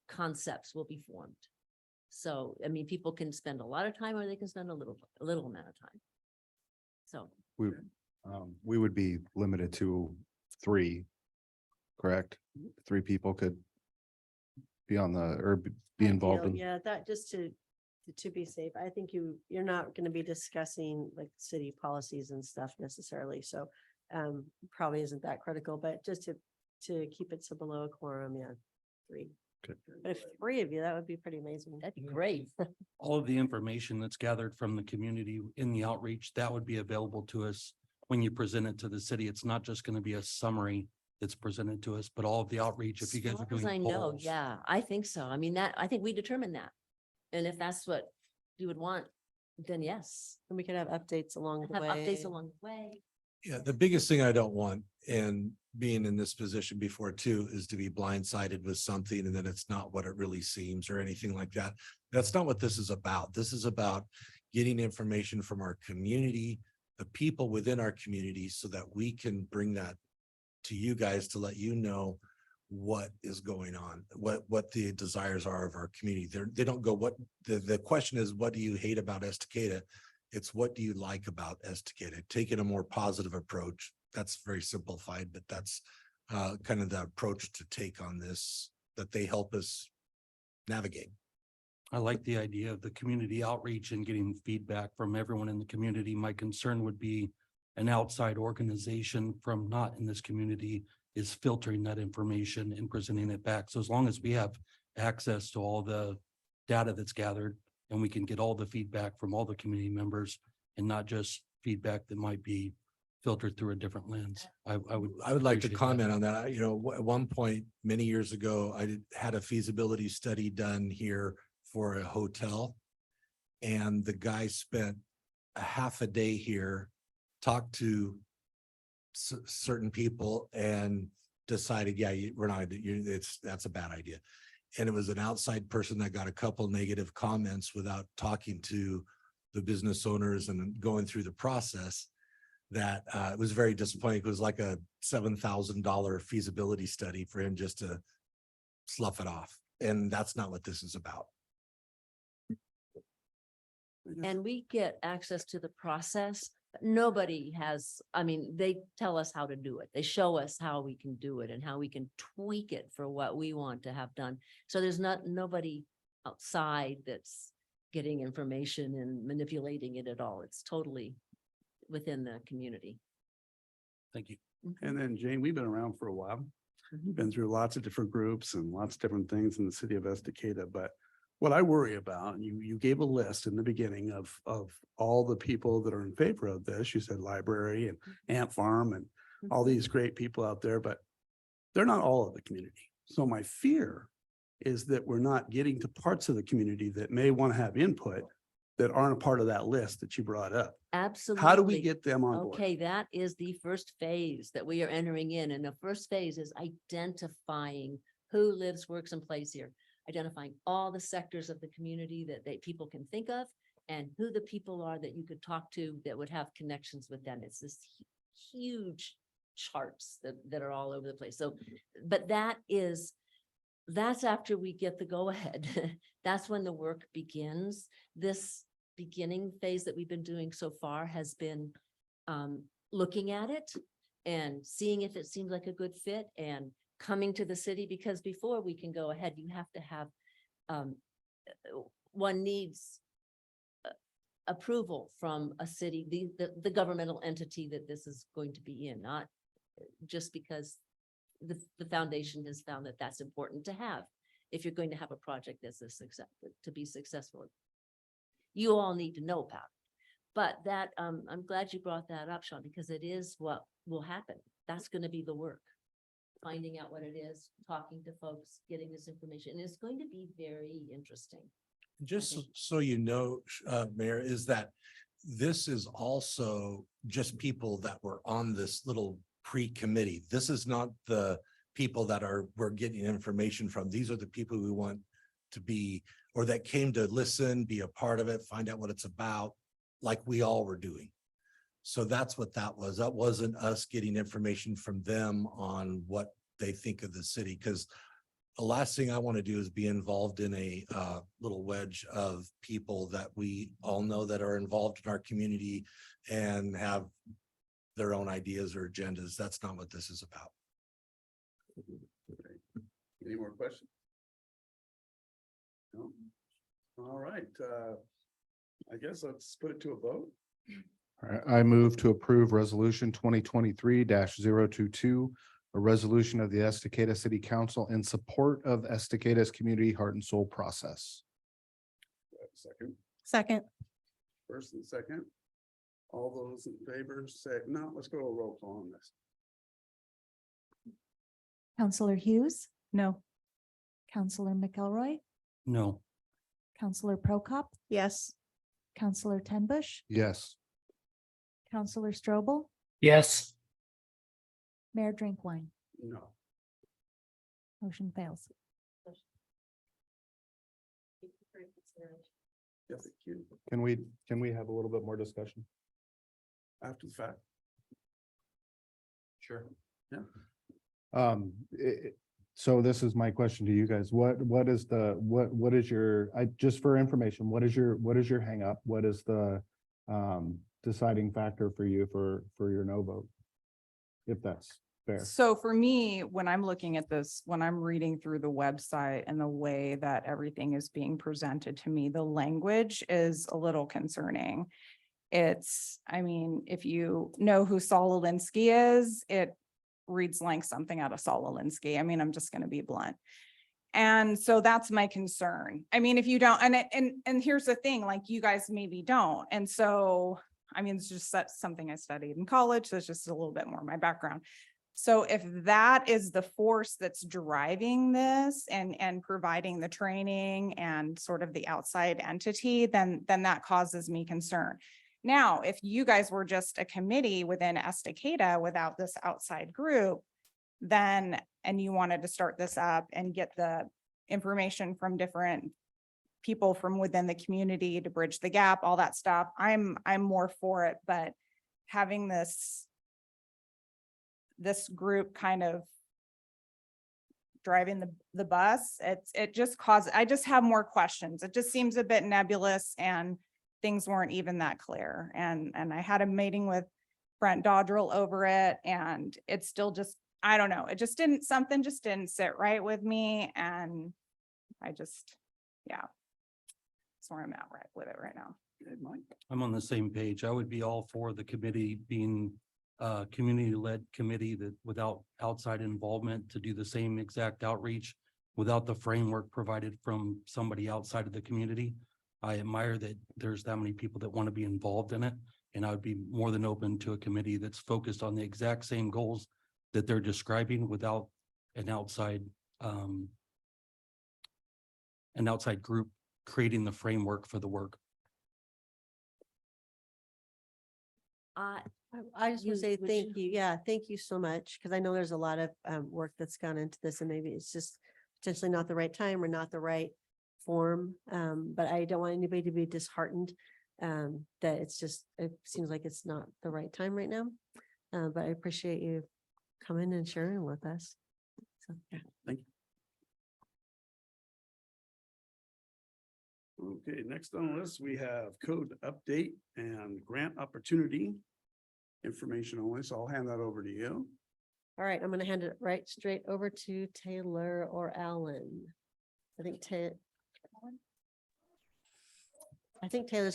concepts will be formed. So, I mean, people can spend a lot of time or they can spend a little amount of time. So. We would be limited to 3, correct? 3 people could be on the, or be involved in. Yeah, that just to be safe. I think you're not going to be discussing like city policies and stuff necessarily. So probably isn't that critical, but just to keep it to below a quorum, yeah, 3. Okay. But if 3 of you, that would be pretty amazing. That'd be great. All of the information that's gathered from the community in the outreach, that would be available to us when you present it to the city. It's not just going to be a summary that's presented to us, but all of the outreach, if you guys are As I doing know, polls. yeah, I think so. I mean, I think we determined that. And if that's what you would want, then yes. And we could have updates along the Have way. updates along the way. Yeah, the biggest thing I don't want, and being in this position before too, is to be blindsided with something and then it's not what it really seems or anything like that. That's not what this is about. This is about getting information from our community, the people within our community, so that we can bring that to you guys to let you know what is going on, what the desires are of our community. They don't go, what the question is, what do you hate about Estacada? It's what do you like about Estacada? Taking a more positive approach. That's very simplified, but that's kind of the approach to take on this, that they help us navigate. I like the idea of the community outreach and getting feedback from everyone in the community. My concern would be an outside organization from not in this community is filtering that information and presenting it back. So as long as we have access to all the data that's gathered and we can get all the feedback from all the community members and not just feedback that might be filtered through a different lens. I would like to appreciate that. comment on that. At one point, many years ago, I had a feasibility study done here for a hotel. And the guy spent a half a day here, talked to certain people and decided, yeah, we're not, that's a bad idea. And it was an outside person that got a couple negative comments without talking to the business owners and going through the process. That it was very disappointing. It was like a $7,000 feasibility study for him just to slough it off. And that's not what this is about. And we get access to the process. But nobody has, I mean, they tell us how to do it. They show us how we can do it and how we can tweak it for what we want to have done. So there's nobody outside that's getting information and manipulating it at all. It's totally within the community. Thank you. And then Jane, we've been around for a while. We've been through lots of different groups and lots of different things in the city of Estacada, but what I worry about, and you gave a list in the beginning of all the people that are in favor of this. You said library and Ant Farm and all these great people out there, but they're not all of the community. So my fear is that we're not getting to parts of the community that may want to have input that aren't a part of that list that you brought up. Absolutely. How do we get them on board? Okay, that is the first phase that we are entering in. And the first phase is identifying who lives, works, and plays here. Identifying all the sectors of the community that people can think of and who the people are that you could talk to that would have connections with them. It's this huge charts that are all over the place. So, but that's after we get the go ahead. That's when the work begins. This beginning phase that we've been doing so far has been looking at it and seeing if it seems like a good fit and coming to the city, because before we can go ahead, you have to have, one needs approval from a city, the governmental entity that this is going to be in, not just because the foundation has found that that's important to have. If you're going to have a project that's to be successful, you all need to know about it. But that, I'm glad you brought that up, Sean, because it is what will happen. That's gonna be the work. Finding out what it is, talking to folks, getting this information. And it's going to be very interesting. Just think- so you know, Mayor, is that this is also just people that were on this little pre-committee. This is not the people that we're getting information from. These are the people we want to be, or that came to listen, be a part of it, find out what it's about, like we all were doing. So that's what that was. That wasn't us getting information from them on what they think of the city, because the last thing I want to do is be involved in a little wedge of people that we all know that are involved in our community and have their own ideas or agendas. That's not what this is about. Any more questions? No? All right, I guess let's put it to a vote. All right, I move to approve resolution 2023-022, a resolution of the Estacada City Council in support of Estacada's community heart and soul process. Second, Second. first and second. All those in favor say, no, let's go to a roll call on this. Counselor Hughes? No. Counselor McElroy? No. Counselor Prokop? Yes. Counselor Tenbush? Yes. Counselor Strobel? Yes. Mayor Drinkwine? No. Motion fails. Yeah, thank you. Can we have a little bit more discussion? After the fact. Sure. Yeah. So this is my question to you guys. What is your, just for information, what is your hang up? What is the deciding factor for you for your no vote? If that's fair. So for me, when I'm looking at this, when I'm reading through the website and the way that everything is being presented to me, the language is a little concerning. I mean, if you know who Saul Alinsky is, it reads like something out of Saul Alinsky. I mean, I'm just going to be blunt. And so that's my concern. I mean, if you don't, and here's the thing, like you guys maybe don't. And so, I mean, it's just something I studied in college. So it's just a little bit more my background. So if that is the force that's driving this and providing the training and sort of the outside entity, then that causes me concern. Now, if you guys were just a committee within Estacada without this outside group, then, and you wanted to start this up and get the information from different people from within the community to bridge the gap, all that stuff, I'm more for it. But having this group kind of driving the bus, it just causes, I just have more questions. It just seems a bit nebulous and things weren't even that clear. And I had a meeting with Brent Dodrell over it, and it's still just, I don't know, something just didn't sit right with me. And I just, yeah, that's where I'm at with it right now. Okay, Mike. I'm on the same page. I would be all for the committee being a community-led committee that without outside involvement to do the same exact outreach without the framework provided from somebody outside of the community. I admire that there's that many people that want to be involved in it. And I would be more than open to a committee that's focused on the exact same goals that they're describing without an outside group creating the framework for the work. I just want to say would thank you. Yeah, thank you so much. Because I know there's a lot of work that's gone into this, and maybe it's just potentially not the right time or not the right form. But I don't want anybody to be disheartened that it seems like it's not the right time right now. But I appreciate you coming and sharing with us. So, yeah. Thank you. Okay, next on the list, we have code update and grant opportunity information only. So I'll hand that over to you. All right, I'm going to hand it right straight over to Taylor or Alan. I think Taylor's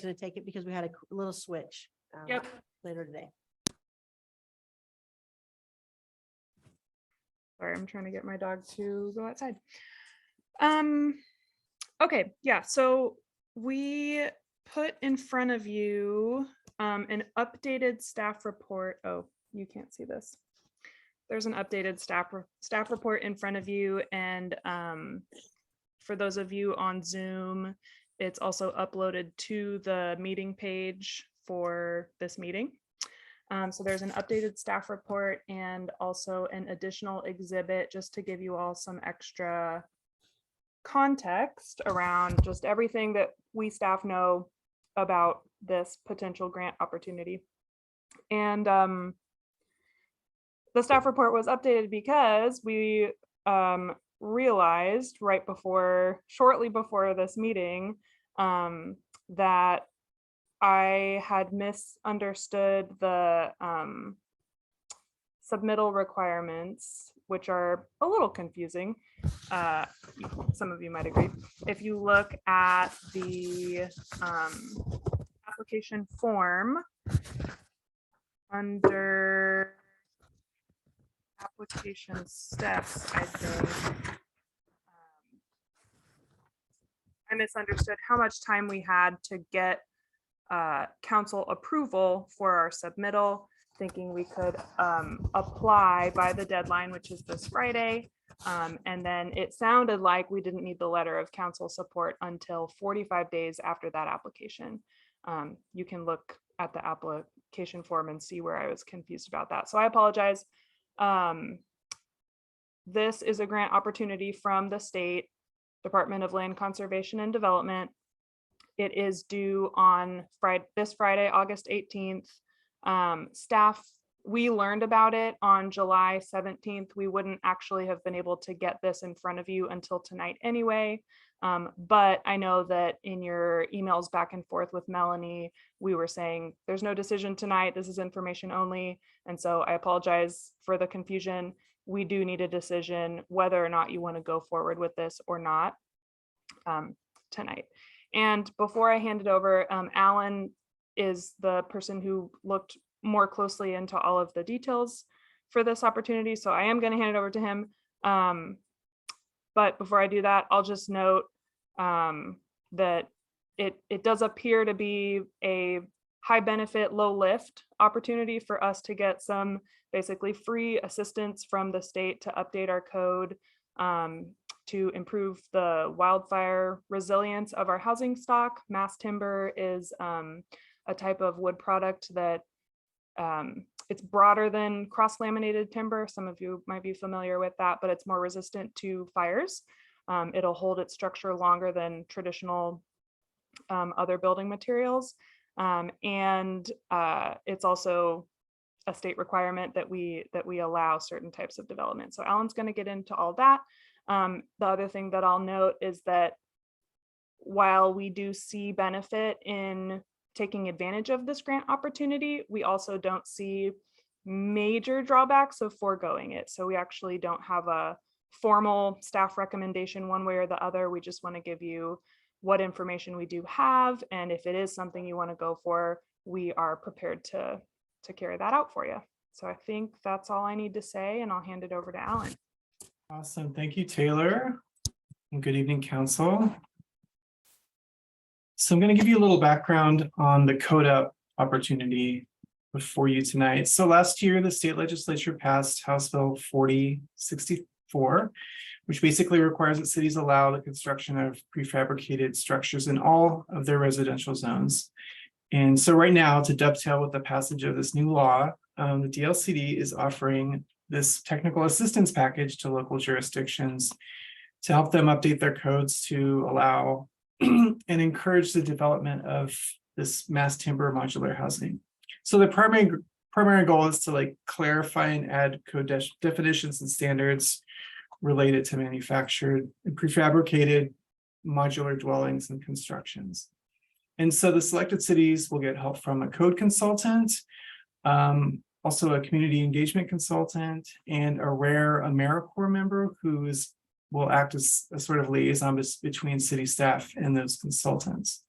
going to take it because we had a little switch later today. Sorry, I'm trying to get my dog to go outside. Okay, yeah, so we put in front of you an updated staff report. Oh, you can't see this. There's an updated staff report in front of you, and for those of you on Zoom, it's also uploaded to the meeting page for this meeting. So there's an updated staff report and also an additional exhibit just to give you all some extra context around just everything that we staff know about this potential grant opportunity. And the staff report was updated because we realized shortly before this meeting, that I had misunderstood the submittal requirements, which are a little confusing. Some of you might agree. If you look at the application form under application steps, I think I misunderstood how much time we had to get council approval for our submittal, thinking we could apply by the deadline, which is this Friday. And then it sounded like we didn't need the letter of council support until 45 days after that application. You can look at the application form and see where I was confused about that. So I apologize. This is a grant opportunity from the state Department of Land Conservation and Development. It is due on this Friday, August 18th. Staff, we learned about it on July 17th. We wouldn't actually have been able to get this in front of you until tonight anyway. But I know that in your emails back and forth with Melanie, we were saying there's no decision tonight. This is information only. And so I apologize for the confusion. We do need a decision whether or not you want to go forward with this or not tonight. And before I hand it over, Alan is the person who looked more closely into all of the details for this opportunity. So I am going to hand it over to him. But before I do that, I'll just note that it does appear to be a high benefit, low lift opportunity for us to get some basically free assistance from the state to update our code to improve the wildfire resilience of our housing stock. Mass timber is a type of wood product that it's broader than cross-laminated timber. Some of you might be familiar with that, but it's more resistant to fires. It'll hold its structure longer than traditional other building materials. And it's also a state requirement that we allow certain types of development. So Alan's going to get into all that. The other thing that I'll note is that while we do see benefit in taking advantage of this grant opportunity, we also don't see major drawbacks of foregoing it. So we actually don't have a formal staff recommendation one way or the other. We just want to give you what information we do have. And if it is something you want to go for, we are prepared to carry that out for you. So I think that's all I need to say, and I'll hand it over to Alan. Awesome. Thank you, Taylor. And good evening, council. So I'm going to give you a little background on the code up opportunity before you tonight. So last year, the state legislature passed House Bill 4064, which basically requires that cities allow the construction of prefabricated structures in all of their residential zones. And so right now, to dovetail with the passage of this new law, the DLCD is offering this technical assistance package to local jurisdictions to help them update their codes to allow and encourage the development of this mass timber modular housing. So the primary goal is to clarify and add code definitions and standards related to manufactured and prefabricated modular dwellings and constructions. And so the selected cities will get help from a code consultant, also a community engagement consultant, and a rare AmeriCorps member who will act as a sort of liaison between city staff and those consultants.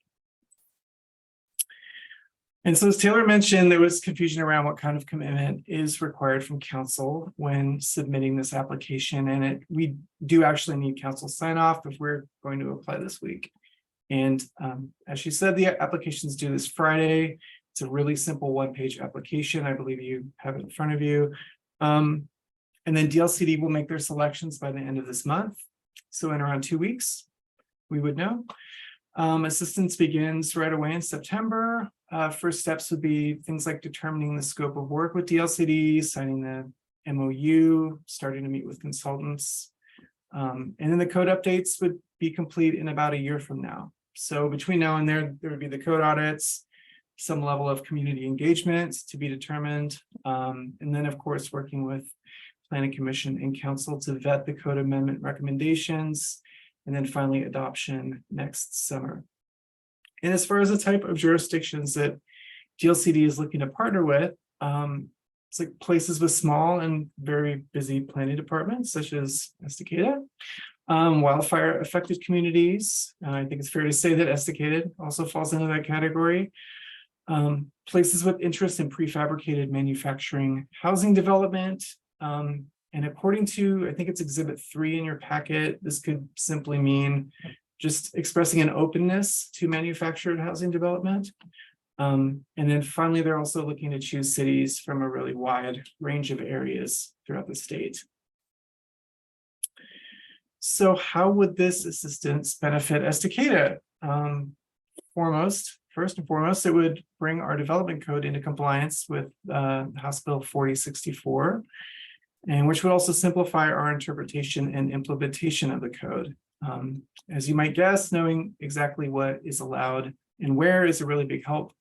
And so as Taylor mentioned, there was confusion around what kind of commitment is required from council when submitting this application. And we do actually need council sign off if we're going to apply this week. And as she said, the application's due this Friday. It's a really simple one-page application. I believe you have it in front of you. And then DLCD will make their selections by the end of this month. So in around 2 weeks, we would know. Assistance begins right away in September. First steps would be things like determining the scope of work with DLCD, signing the MOU, starting to meet with consultants. And then the code updates would be complete in about a year from now. So between now and there would be the code audits, some level of community engagement to be determined. And then, of course, working with Planning Commission and Council to vet the code amendment recommendations, and then finally adoption next summer. And as far as the type of jurisdictions that GLCD is looking to partner with, it's like places with small and very busy planning departments, such as Estacada, wildfire affected communities. I think it's fair to say that Estacada also falls into that category. Places with interest in prefabricated manufacturing housing development. And according to, I think it's Exhibit 3 in your packet, this could simply mean just expressing an openness to manufactured housing development. And then finally, they're also looking to choose cities from a really wide range of areas throughout the state. So how would this assistance benefit Estacada? First and foremost, it would bring our development code into compliance with House Bill 4064, and which would also simplify our interpretation and implementation of the code. As you might guess, knowing exactly what is allowed and where is a really big help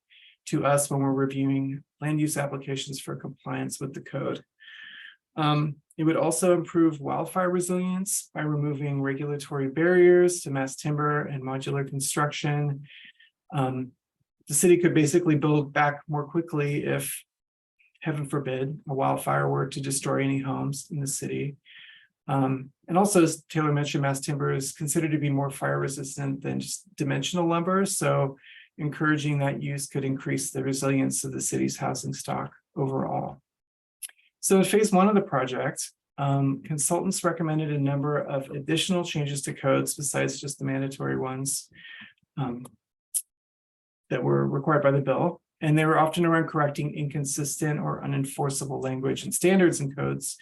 to us when we're reviewing land use applications for compliance with the code. It would also improve wildfire resilience by removing regulatory barriers to mass timber and modular construction. The city could basically build back more quickly if, heaven forbid, a wildfire were to destroy any homes in the city. And also, as Taylor mentioned, mass timber is considered to be more fire resistant than just dimensional lumber. So encouraging that use could increase the resilience of the city's housing stock overall. So in phase 1 of the project, consultants recommended a number of additional changes to codes besides just the mandatory ones that were required by the bill. And they were often around correcting inconsistent or unenforceable language and standards in codes.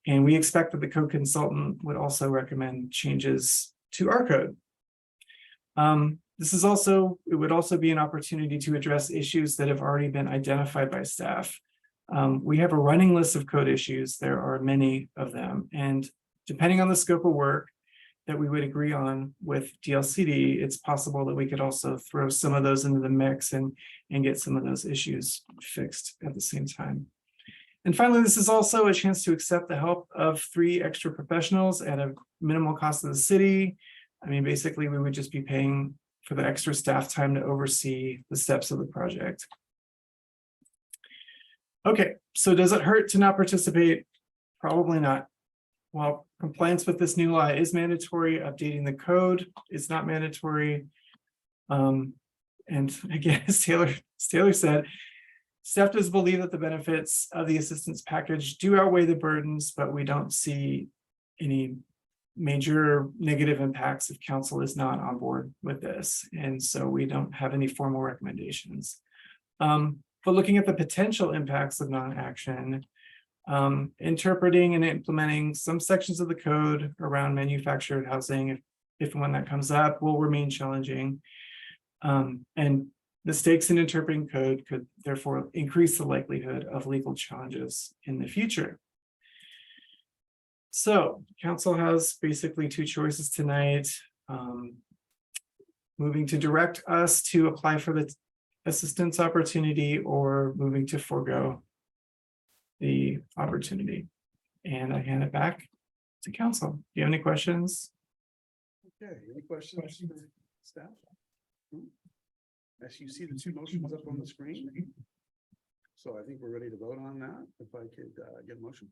And we expect that the code consultant would also recommend changes to our code. It would also be an opportunity to address issues that have already been identified by staff. We have a running list of code issues. There are many of them. And depending on the scope of work that we would agree on with DLCD, it's possible that we could also throw some of those into the mix and get some of those issues fixed at the same time. And finally, this is also a chance to accept the help of 3 extra professionals at a minimal cost of the city. I mean, basically, we would just be paying for the extra staff time to oversee the steps of the project. Okay, so does it hurt to not participate? Probably not. While compliance with this new law is mandatory, updating the code is not mandatory. And again, as Taylor said, staff does believe that the benefits of the assistance package do outweigh the burdens, but we don't see any major negative impacts if council is not on board with this. And so we don't have any formal recommendations. But looking at the potential impacts of non-action, interpreting and implementing some sections of the code around manufactured housing, if and when that comes up, will remain challenging. And mistakes in interpreting code could therefore increase the likelihood of legal challenges in the future. So council has basically 2 choices tonight. Moving to direct us to apply for the assistance opportunity or moving to forego the opportunity. And I hand it back to council. Do you have any questions? Okay, any questions for staff? As you see the 2 motions up on the screen. So I think we're ready to vote on that. If I could get a motion.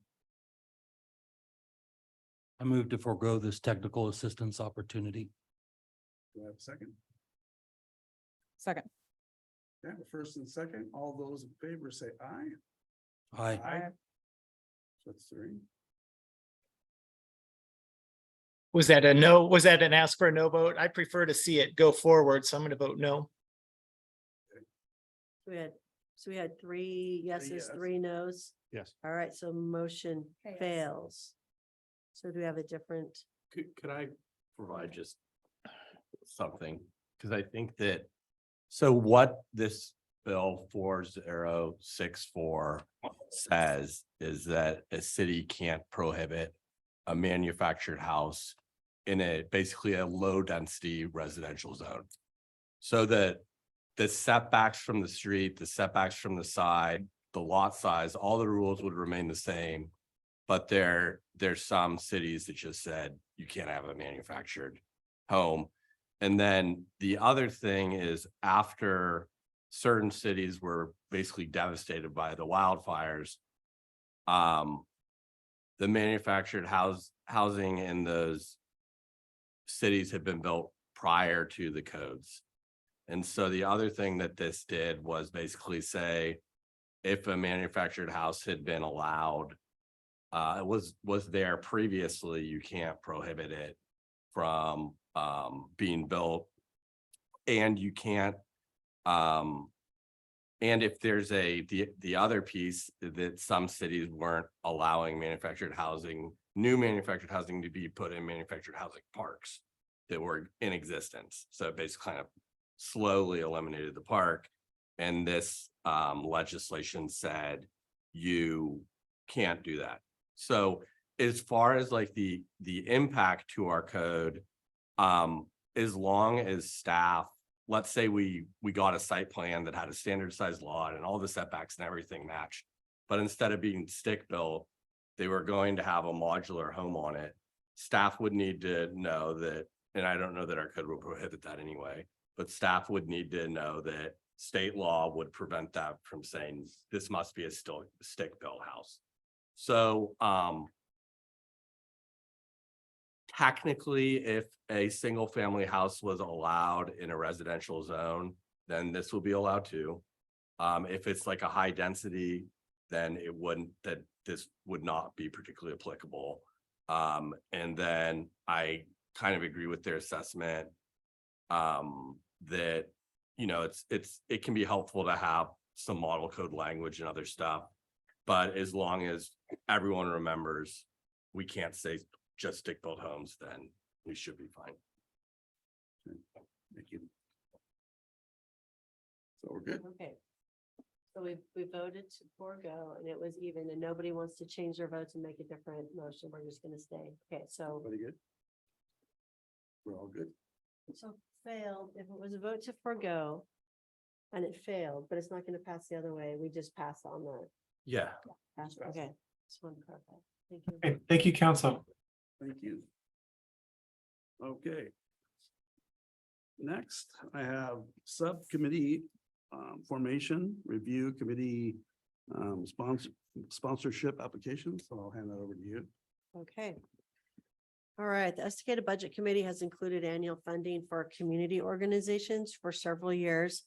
I move to forego this technical assistance opportunity. Do I have a second? Second. Yeah, the first and second, all those in favor say aye. Aye. So that's 3. Was that a no? Was that an ask for a no vote? I prefer to see it go forward, so I'm going to vote no. We had So we had 3 yeses, yes. 3 nos. Yes. All right, so motion Fails. fails. So do we have a different? Could I provide just something? Because I think that, so what this bill 4064 says is that a city can't prohibit a manufactured house in basically a low density residential zone. So that the setbacks from the street, the setbacks from the side, the lot size, all the rules would remain the same. But there's some cities that just said you can't have a manufactured home. And then the other thing is, after certain cities were basically devastated by the wildfires, the manufactured housing in those cities had been built prior to the codes. And so the other thing that this did was basically say, if a manufactured house had been allowed, was there previously, you can't prohibit it from being built. And you can't, and if there's the other piece that some cities weren't allowing manufactured housing, new manufactured housing to be put in manufactured housing parks that were in existence. So it basically kind of slowly eliminated the park. And this legislation said you can't do that. So as far as like the impact to our code, as long as staff, let's say we got a site plan that had a standard size lot and all the setbacks and everything matched, but instead of being stick built, they were going to have a modular home on it. Staff would need to know that, and I don't know that our code will prohibit that anyway, but staff would need to know that state law would prevent that from saying this must be a stick built house. So technically, if a single family house was allowed in a residential zone, then this will be allowed too. If it's like a high density, then it wouldn't, that this would not be particularly applicable. And then I kind of agree with their assessment that, you know, it can be helpful to have some model code language and other stuff. But as long as everyone remembers, we can't say just stick built homes, then we should be fine. Thank you. So we're good. Okay. So we voted to forego, and it was even, and nobody wants to change their vote to make a different motion. We're just gonna stay. Okay, so. Everybody good? We're all good. So failed, if it was a vote to forego and it failed, but it's not gonna pass the other way, we just pass on the. Yeah. Okay, just want to clarify. Thank you. Okay, thank you, council. Thank you. Okay. Next, I have subcommittee formation, review committee sponsorship applications. So I'll hand that over to you. Okay. All right, the Estacada Budget Committee has included annual funding for community organizations for several years.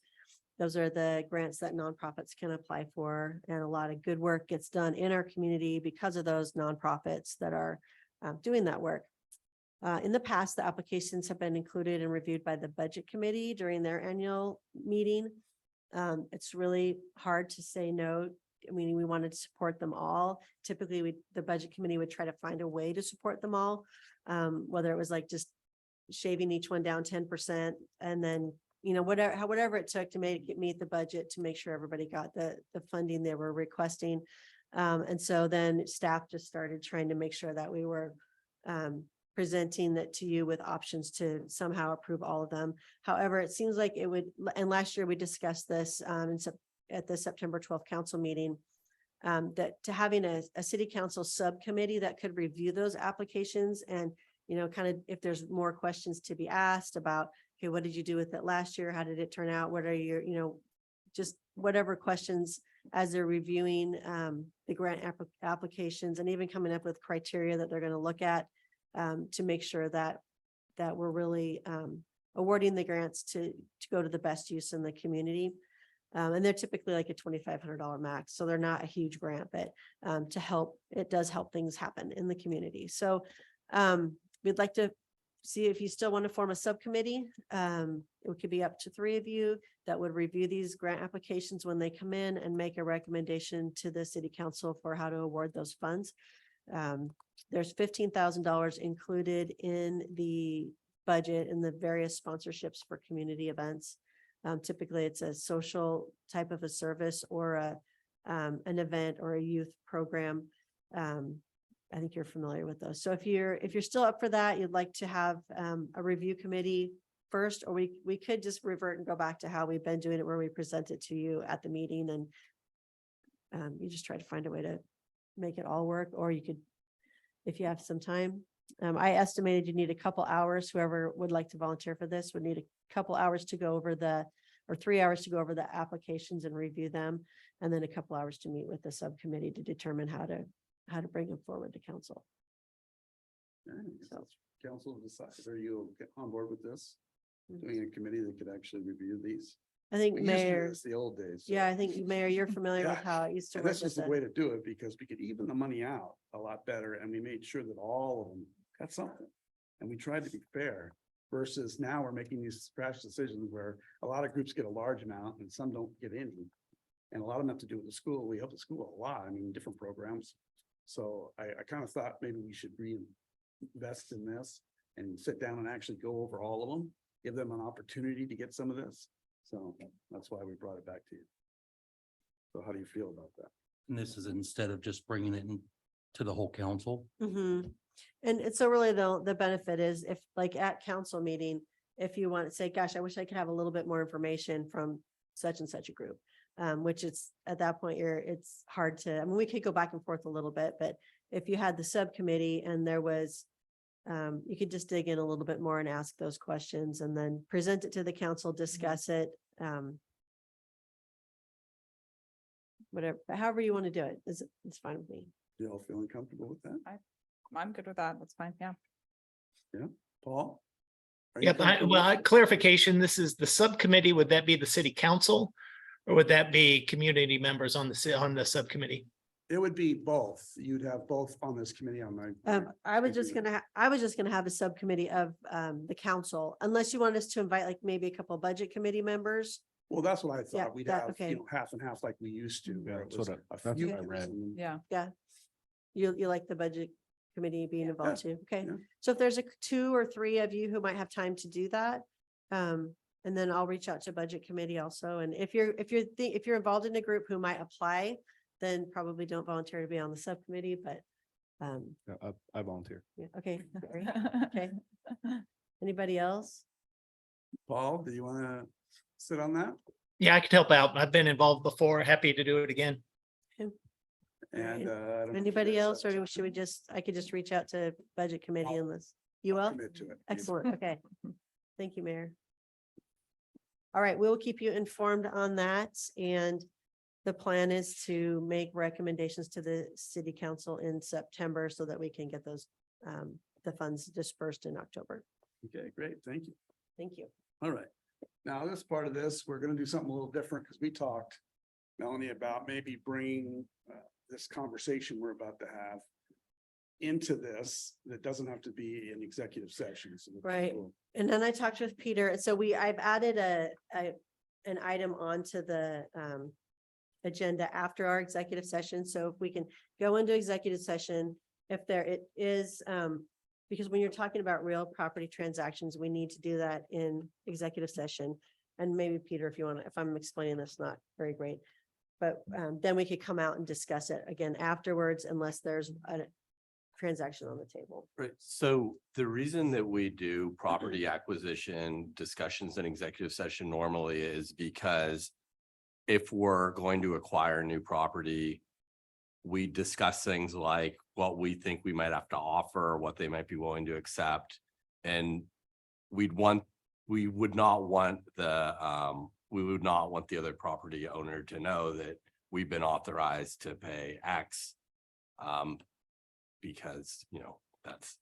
Those are the grants that nonprofits can apply for, and a lot of good work gets done in our community because of those nonprofits that are doing that work. In the past, the applications have been included and reviewed by the Budget Committee during their annual meeting. It's really hard to say no. I mean, we wanted to support them all. Typically, the Budget Committee would try to find a way to support them all, whether it was like just shaving each one down 10% and then, you know, whatever it took to make it meet the budget to make sure everybody got the funding they were requesting. And so then staff just started trying to make sure that we were presenting that to you with options to somehow approve all of them. However, it seems like it would, and last year we discussed this at the September 12th council meeting, that to having a city council subcommittee that could review those applications and, you know, kind of if there's more questions to be asked about, okay, what did you do with it last year? How did it turn out? What are your, you know, just whatever questions as they're reviewing the grant applications and even coming up with criteria that they're going to look at to make sure that we're really awarding the grants to go to the best use in the community. And they're typically like a $2,500 max. So they're not a huge grant, but to help, it does help things happen in the community. So we'd like to see if you still want to form a subcommittee. It could be up to 3 of you that would review these grant applications when they come in and make a recommendation to the city council for how to award those funds. There's $15,000 included in the budget and the various sponsorships for community events. Typically, it's a social type of a service or an event or a youth program. I think you're familiar with those. So if you're still up for that, you'd like to have a review committee first, or we could just revert and go back to how we've been doing it, where we present it to you at the meeting and you just try to find a way to make it all work, or you could, if you have some time. I estimated you need a couple hours. Whoever would like to volunteer for this would need a couple hours to go over or 3 hours to go over the applications and review them. And then a couple hours to meet with the subcommittee to determine how to bring them forward to council. So. Council decide, are you on board with this? Doing a committee that could actually review these? I think We used to do Mayor, this the old days. yeah, I think Mayor, you're familiar with Yeah. how it used to And work. this was with the way to do it because we could even the money out a lot better and we made sure that all of them got something. And we tried to be fair versus now we're making these crash decisions where a lot of groups get a large amount and some don't get any. And a lot of them have to do with the school. We help the school a lot. I mean, different programs. So I kind of thought maybe we should reinvest in this and sit down and actually go over all of them, give them an opportunity to get some of this. So that's why we brought it back to you. So how do you feel about that? And this is instead of just bringing it in to the whole council. And so really the benefit is if like at council meeting, if you want to say, gosh, I wish I could have a little bit more information from such and such a group. Which it's at that point, it's hard to, I mean, we could go back and forth a little bit, but if you had the subcommittee and there was, you could just dig in a little bit more and ask those questions and then present it to the council, discuss it. Whatever, however you want to do it, it's fine with me. You all feeling comfortable with that? I'm good with that. That's fine. Yeah. Yeah, Paul? Are you Yep, comfortable well, with it? clarification, this is the subcommittee. Would that be the city council? Or would that be community members on the subcommittee? It would be both. You'd have both on this committee on my. I was just gonna have a subcommittee of the council, unless you want us to invite like maybe a couple budget committee members. Well, that's what I Yeah, thought. We'd that- have, okay. you know, half and half like we used to. where it that's was what a that's few what I of read. us and- Yeah. Yeah. You like the budget committee being involved too? Okay. yeah. So if there's 2 or 3 of you who might have time to do that, and then I'll reach out to budget committee also. And if you're involved in a group who might apply, then probably don't volunteer to be on the subcommittee, but, Yeah, I volunteer. yeah, okay. Great. Okay. Anybody else? Paul, do you want to sit on that? Yeah, I could help out. I've been involved before. Happy to do it again. And. Right. I don't know if you Anybody guys else, have or time should we I could just reach out to budget committee on this? You to will? commit to it. Excellent. Okay. Thank you, Mayor. All right, we'll keep you informed on that. And the plan is to make recommendations to the city council in September so that we can get those, the funds dispersed in October. Okay, great. Thank you. Thank you. All right. Now, this part of this, we're gonna do something a little different because we talked, Melanie, about maybe bringing this conversation we're about to have into this, that doesn't have to be an executive session. So that Right. people- And then I talked with Peter, and so I've added an item onto the agenda after our executive session. So if we can go into executive session, if it is, because when you're talking about real property transactions, we need to do that in executive session. And maybe Peter, if you want to, if I'm explaining this not very great, but then we could come out and discuss it again afterwards, unless there's a transaction on the table. Right, so the reason that we do property acquisition discussions in executive session normally is because if we're going to acquire new property, we discuss things like what we think we might have to offer, what they might be willing to accept. And we would not want the other property owner to know that we've been authorized to pay X. Because, that's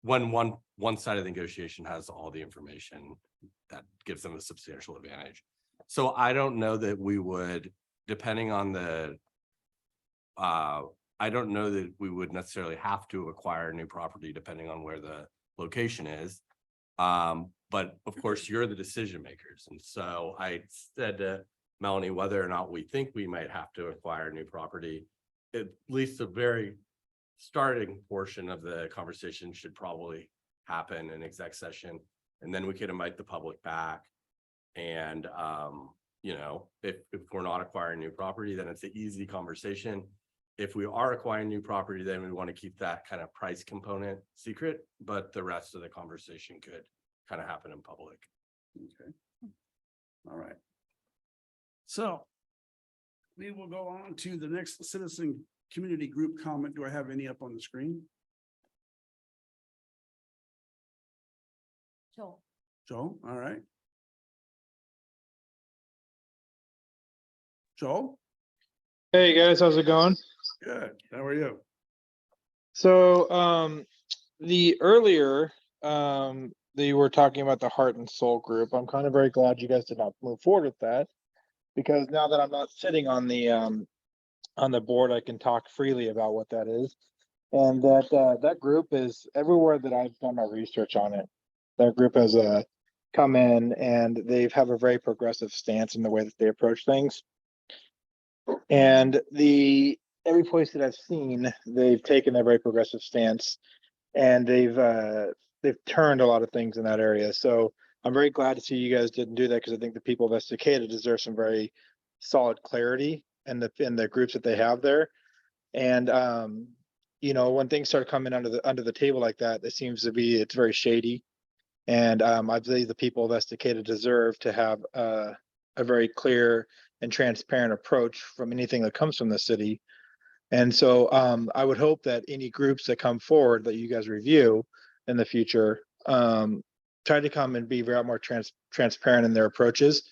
when one side of the negotiation has all the information, that gives them a substantial advantage. So I don't know that we would, depending on I don't know that we would necessarily have to acquire new property depending on where the location is. But of course, you're the decision makers. And so I said to Melanie, whether or not we think we might have to acquire new property, at least a very starting portion of the conversation should probably happen in exec session. And then we could invite the public back. And, you know, if we're not acquiring new property, then it's an easy conversation. If we are acquiring new property, then we want to keep that kind of price component secret, but the rest of the conversation could kind of happen in public. Okay. All right. So we will go on to the next citizen community group comment. Do I have any up on the screen? Joel. Joel, all right. Joel? Hey guys, how's it going? Good. How are you? So the earlier you were talking about the Heart and Soul group. I'm kind of very glad you guys did not move forward with that, because now that I'm not sitting on the board, I can talk freely about what that is. And that group is everywhere that I've done my research on it. That group has come in and they have a very progressive stance in the way that they approach things. And every place that I've seen, they've taken a very progressive stance, and they've turned a lot of things in that area. So I'm very glad to see you guys didn't do that, because I think the people of Estacada deserve some very solid clarity in the groups that they have there. And you know, when things start coming under the table like that, it's very shady. And I believe the people of Estacada deserve to have a very clear and transparent approach from anything that comes from the city. And so I would hope that any groups that come forward that you guys review in the future try to come and be very more transparent in their approaches,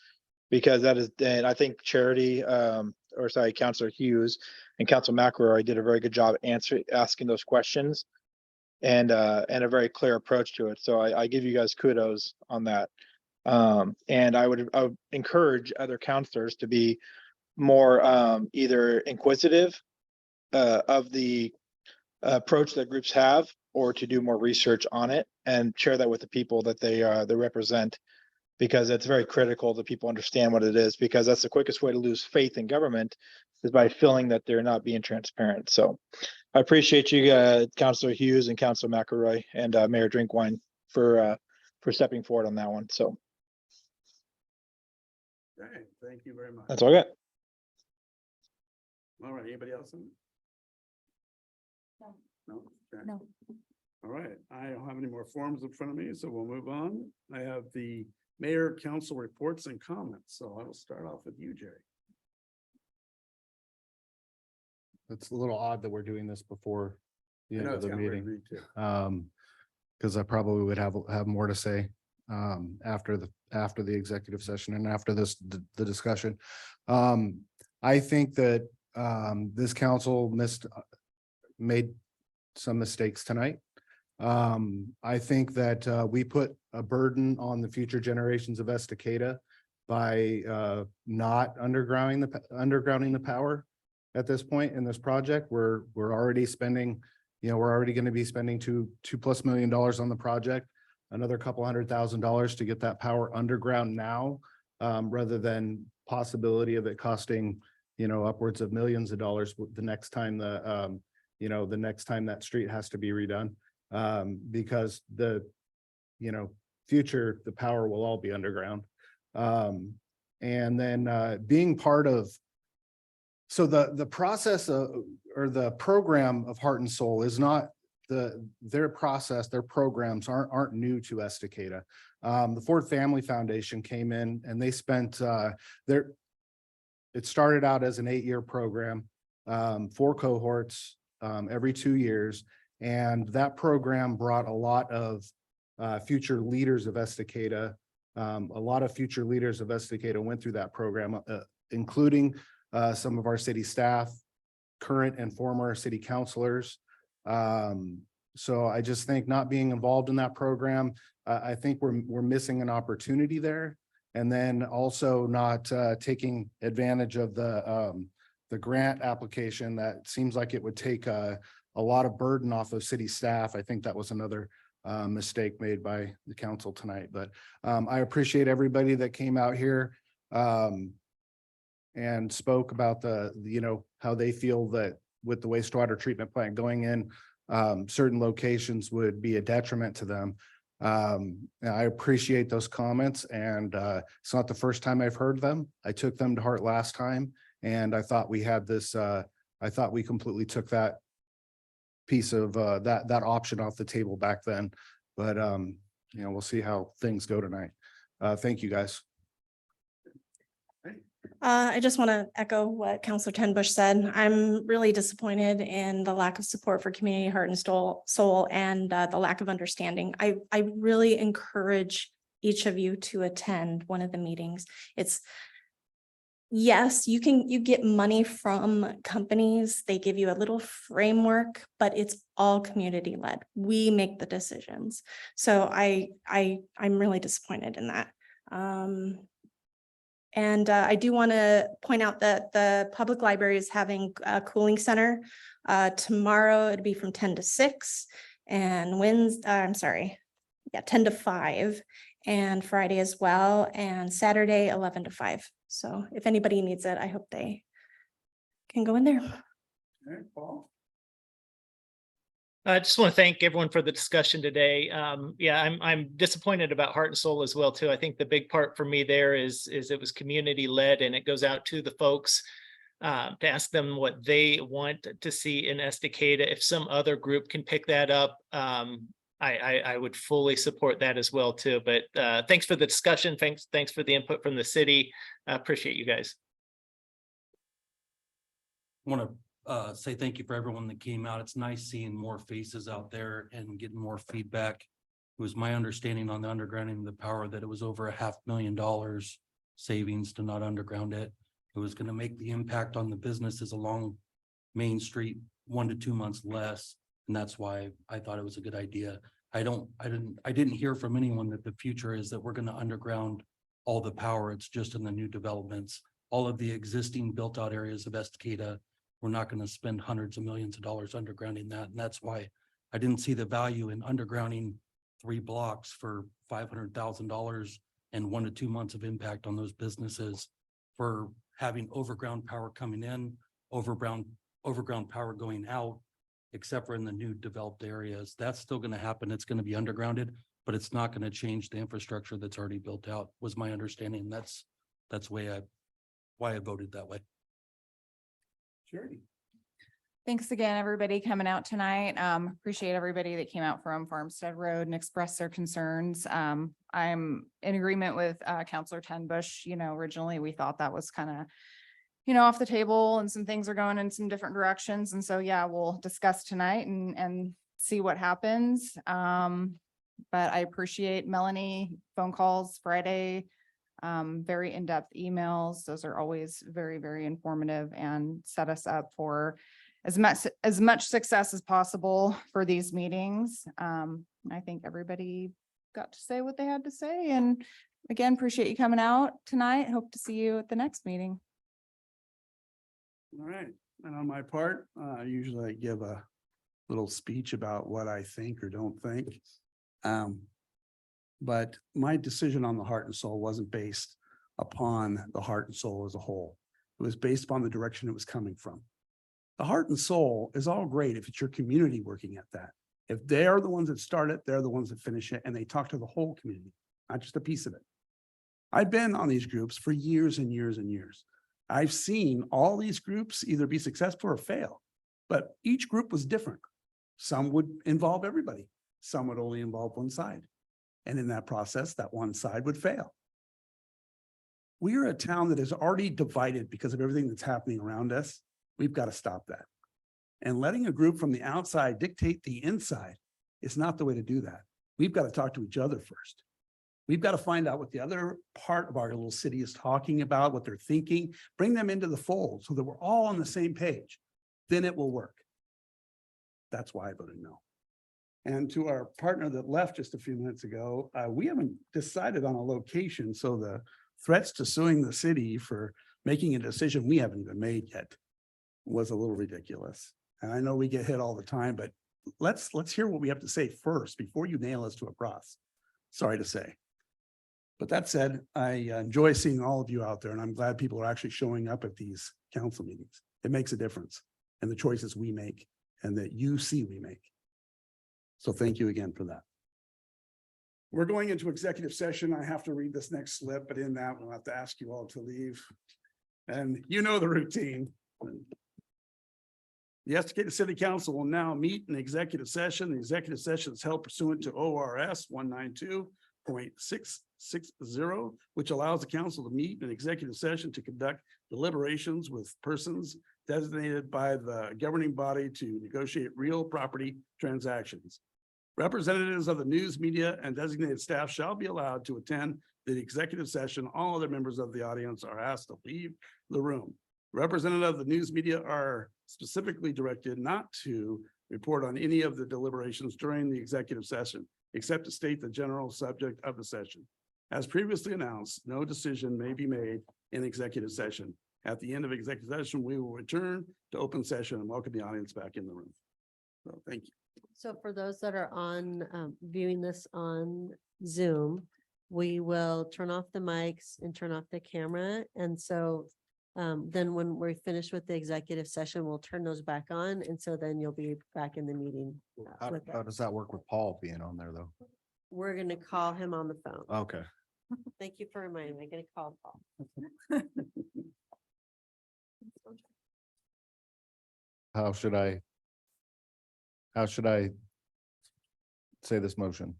because and I think Councilor Hughes and Councilor McElroy did a very good job asking those questions and a very clear approach to it. So I give you guys kudos on that. And I would encourage other counselors to be more either inquisitive of the approach that groups have, or to do more research on it and share that with the people that they represent, because it's very critical that people understand what it is, because that's the quickest way to lose faith in government, is by feeling that they're not being transparent. So I appreciate you, Councilor Hughes and Councilor McElroy and Mayor Drinkwine for stepping forward on that one. So Okay, thank you very much. that's all I got. All right, anybody else? No. No? Okay. No. All right, I don't have any more forms in front of me, so we'll move on. I have the mayor council reports and comments, so I will start off with you, Jay. It's a little odd that we're doing this before the I end know of it's the kinda weird meeting. to read too. Because I probably would have more to say after the executive session and after the discussion. I think that this council made some mistakes tonight. I think that we put a burden on the future generations of Estacada by not undergrounding the power at this point in this project. We're already spending, we're already going to be spending $2+ million on the project, another couple $100,000 to get that power underground now, rather than possibility of it costing, upwards of millions of dollars the next time the next time that street has to be redone, because the power will all be underground. And then being part of, so the process or the program of Heart and Soul is not their process, their programs aren't new to Estacada. The Ford Family Foundation came in and they spent it started out as an 8-year program, 4 cohorts every 2 years. And that program brought a lot of future leaders of Estacada. A lot of future leaders of Estacada went through that program, including some of our city staff, current and former city councilors. So I just think not being involved in that program, I think we're missing an opportunity there. And then also not taking advantage of the grant application that seems like it would take a lot of burden off of city staff. I think that was another mistake made by the council tonight, but I appreciate everybody that came out here and spoke about how they feel that with the wastewater treatment plant going in, certain locations would be a detriment to them. I appreciate those comments, and it's not the first time I've heard them. I took them to heart last time, and I thought we had this, I thought we completely took that piece of that option off the table back then. But we'll see how things go tonight. Thank you, guys. I just want to echo what Councilor Ten Bush said. I'm really disappointed in the lack of support for community heart and soul and the lack of understanding. I really encourage each of you to attend one of the meetings. Yes, you get money from companies. They give you a little framework, but it's all community led. We make the decisions. So I'm really disappointed in that. And I do want to point out that the public library is having a cooling center. Tomorrow it'd be from 10 to 6 and Wednesday, 10 to 5 and Friday as well. And Saturday, 11 to 5. So if anybody needs it, I hope they can go in there. All right, Paul. I just want to thank everyone for the discussion today. Yeah, I'm disappointed about Heart and Soul as well too. I think the big part for me there is it was community led, and it goes out to the folks to ask them what they want to see in Estacada. If some other group can pick that up, I would fully support that as well too. But thanks for the discussion. Thanks for the input from the city. I appreciate you guys. Want to say thank you for everyone that came out. It's nice seeing more faces out there and getting more feedback. It was my understanding on the undergrounding of the power that it was over $500,000 savings to not underground it. It was going to make the impact on the businesses along Main Street 1 to 2 months less. And that's why I thought it was a good idea. I didn't hear from anyone that the future is that we're going to underground all the power. It's just in the new developments. All of the existing built out areas of Estacada, we're not going to spend hundreds of millions of dollars undergrounding that. And that's why I didn't see the value in undergrounding 3 blocks for $500,000 and 1 to 2 months of impact on those businesses for having overground power coming in, overground power going out, except for in the new developed areas. That's still going to happen. It's going to be undergrounded, but it's not going to change the infrastructure that's already built out, was my understanding. That's why I voted that way. Charity. Thanks again, everybody coming out tonight. Appreciate everybody that came out from Farmstead Road and expressed their concerns. I'm in agreement with Councilor Ten Bush. Originally we thought that was kind of, off the table, and some things are going in some different directions. And so, yeah, we'll discuss tonight and see what happens. But I appreciate Melanie phone calls Friday, very in-depth emails. Those are always very, very informative and set us up for as much success as possible for these meetings. I think everybody got to say what they had to say. And again, appreciate you coming out tonight. Hope to see you at the next meeting. All right. And on my part, usually I give a little speech about what I think or don't think. But my decision on the heart and soul wasn't based upon the heart and soul as a whole. It was based upon the direction it was coming from. The heart and soul is all great if it's your community working at that. If they are the ones that start it, they're the ones that finish it, and they talk to the whole community, not just a piece of it. I've been on these groups for years and years and years. I've seen all these groups either be successful or fail, but each group was different. Some would involve everybody. Some would only involve one side. And in that process, that one side would fail. We are a town that is already divided because of everything that's happening around us. We've got to stop that. And letting a group from the outside dictate the inside is not the way to do that. We've got to talk to each other first. We've got to find out what the other part of our little city is talking about, what they're thinking, bring them into the fold so that we're all on the same page. Then it will work. That's why I voted no. And to our partner that left just a few minutes ago, we haven't decided on a location. So the threats to suing the city for making a decision we haven't even made yet was a little ridiculous. And I know we get hit all the time, but let's hear what we have to say first before you nail us to a cross. Sorry to say. But that said, I enjoy seeing all of you out there, and I'm glad people are actually showing up at these council meetings. It makes a difference in the choices we make and that you see we make. So thank you again for that. We're going into executive session. I have to read this next slip, but in that we'll have to ask you all to leave. And you know the routine. The Estacada City Council will now meet in executive session. The executive session is held pursuant to ORS 192.660, which allows the council to meet in executive session to conduct deliberations with persons designated by the governing body to negotiate real property transactions. Representatives of the news media and designated staff shall be allowed to attend the executive session. All other members of the audience are asked to leave the room. Representatives of the news media are specifically directed not to report on any of the deliberations during the executive session, except to state the general subject of the session. As previously announced, no decision may be made in executive session. At the end of executive session, we will return to open session and welcome the audience back in the room. So thank you. So for those that are on, viewing this on Zoom, we will turn off the mics and turn off the camera. And so then when we're finished with the executive session, we'll turn those back on. And so then you'll be back in the meeting. How with how us. does that work with Paul being on there though? We're going to call him on the phone. Okay. Thank you for reminding me. I'm going to call Paul. How should I say this motion?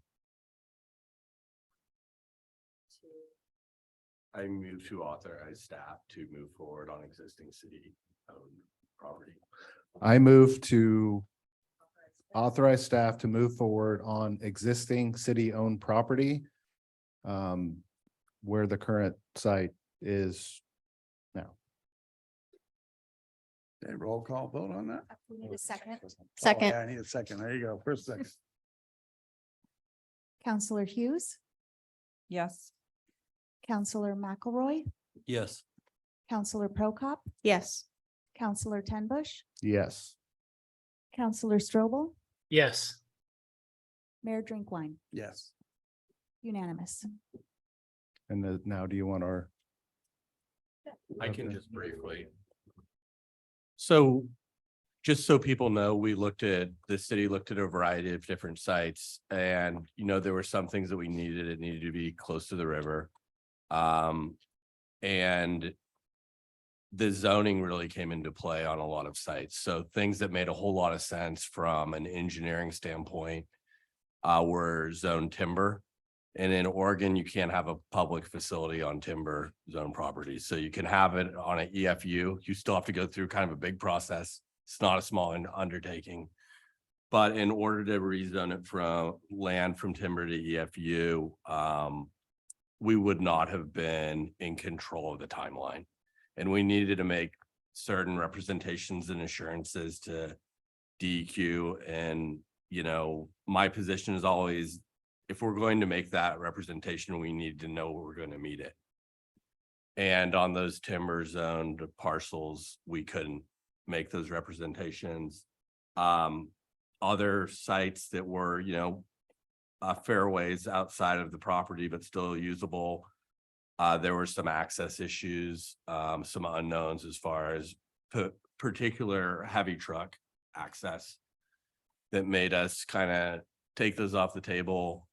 I move to authorize staff to move forward on existing city owned property. I move to authorize staff to move forward on existing city-owned property where the current site is now. Okay, roll call vote on that. We need a second. Oh, Second. yeah, I need a second. There you go. First second. Counselor Hughes, Yes. Counselor McElroy, Yes. Counselor Prokop, Yes. Counselor Tenbush, Yes. Counselor Strobel, Yes. Mayor Drinkwine, Yes. unanimous. And now do you want our? I can Okay. just briefly. So just so people know, the city looked at a variety of different sites and, there were some things that we needed. It needed to be close to the river. And the zoning really came into play on a lot of sites. So things that made a whole lot of sense from an engineering standpoint were zone timber. And in Oregon, you can't have a public facility on timber zone property. So you can have it on an EFU. You still have to go through kind of a big process. It's not a small undertaking. But in order to rezone it from land from timber to EFU, we would not have been in control of the timeline. And we needed to make certain representations and assurances to DEQ. And, my position is always, if we're going to make that representation, we need to know we're going to meet it. And on those timber zoned parcels, we couldn't make those representations. Other sites that were, fairways outside of the property, but still usable. There were some access issues, some unknowns as far as particular heavy truck access that made us kind of take those off the table.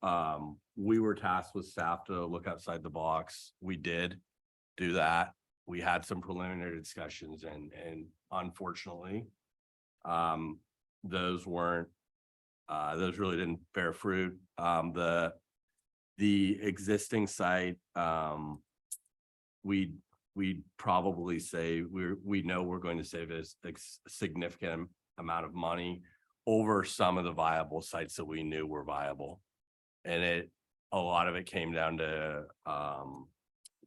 We were tasked with staff to look outside the box. We did do that. We had some preliminary discussions and unfortunately, those really didn't bear fruit. The existing site, we'd probably say we know we're going to save a significant amount of money over some of the viable sites that we knew were viable. And a lot of it came down to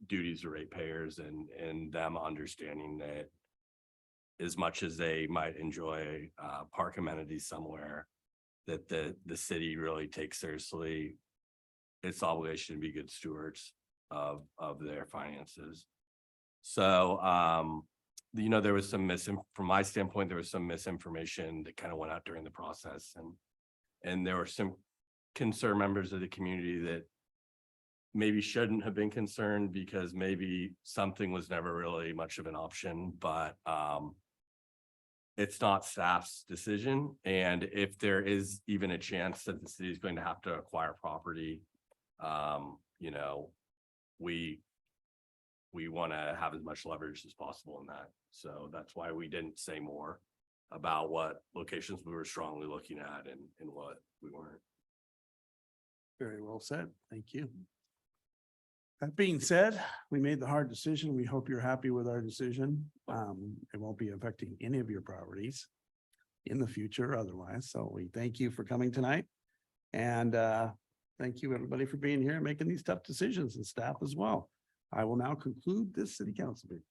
duties to ratepayers and them understanding that as much as they might enjoy park amenities somewhere, that the city really takes seriously its obligation to be good stewards of their finances. So you know, there was some from my standpoint, there was some misinformation that kind of went out during the process, and there were some concerned members of the community that maybe shouldn't have been concerned because maybe something was never really much of an option, but it's not staff's decision. And if there is even a chance that the city is going to have to acquire property, you know, we want to have as much leverage as possible in that. So that's why we didn't say more about what locations we were strongly looking at and what we weren't. Very well said. Thank you. That being said, we made the hard decision. We hope you're happy with our decision. It won't be affecting any of your properties in the future otherwise. So we thank you for coming tonight. And thank you, everybody, for being here and making these tough decisions, and staff as well. I will now conclude this city council meeting.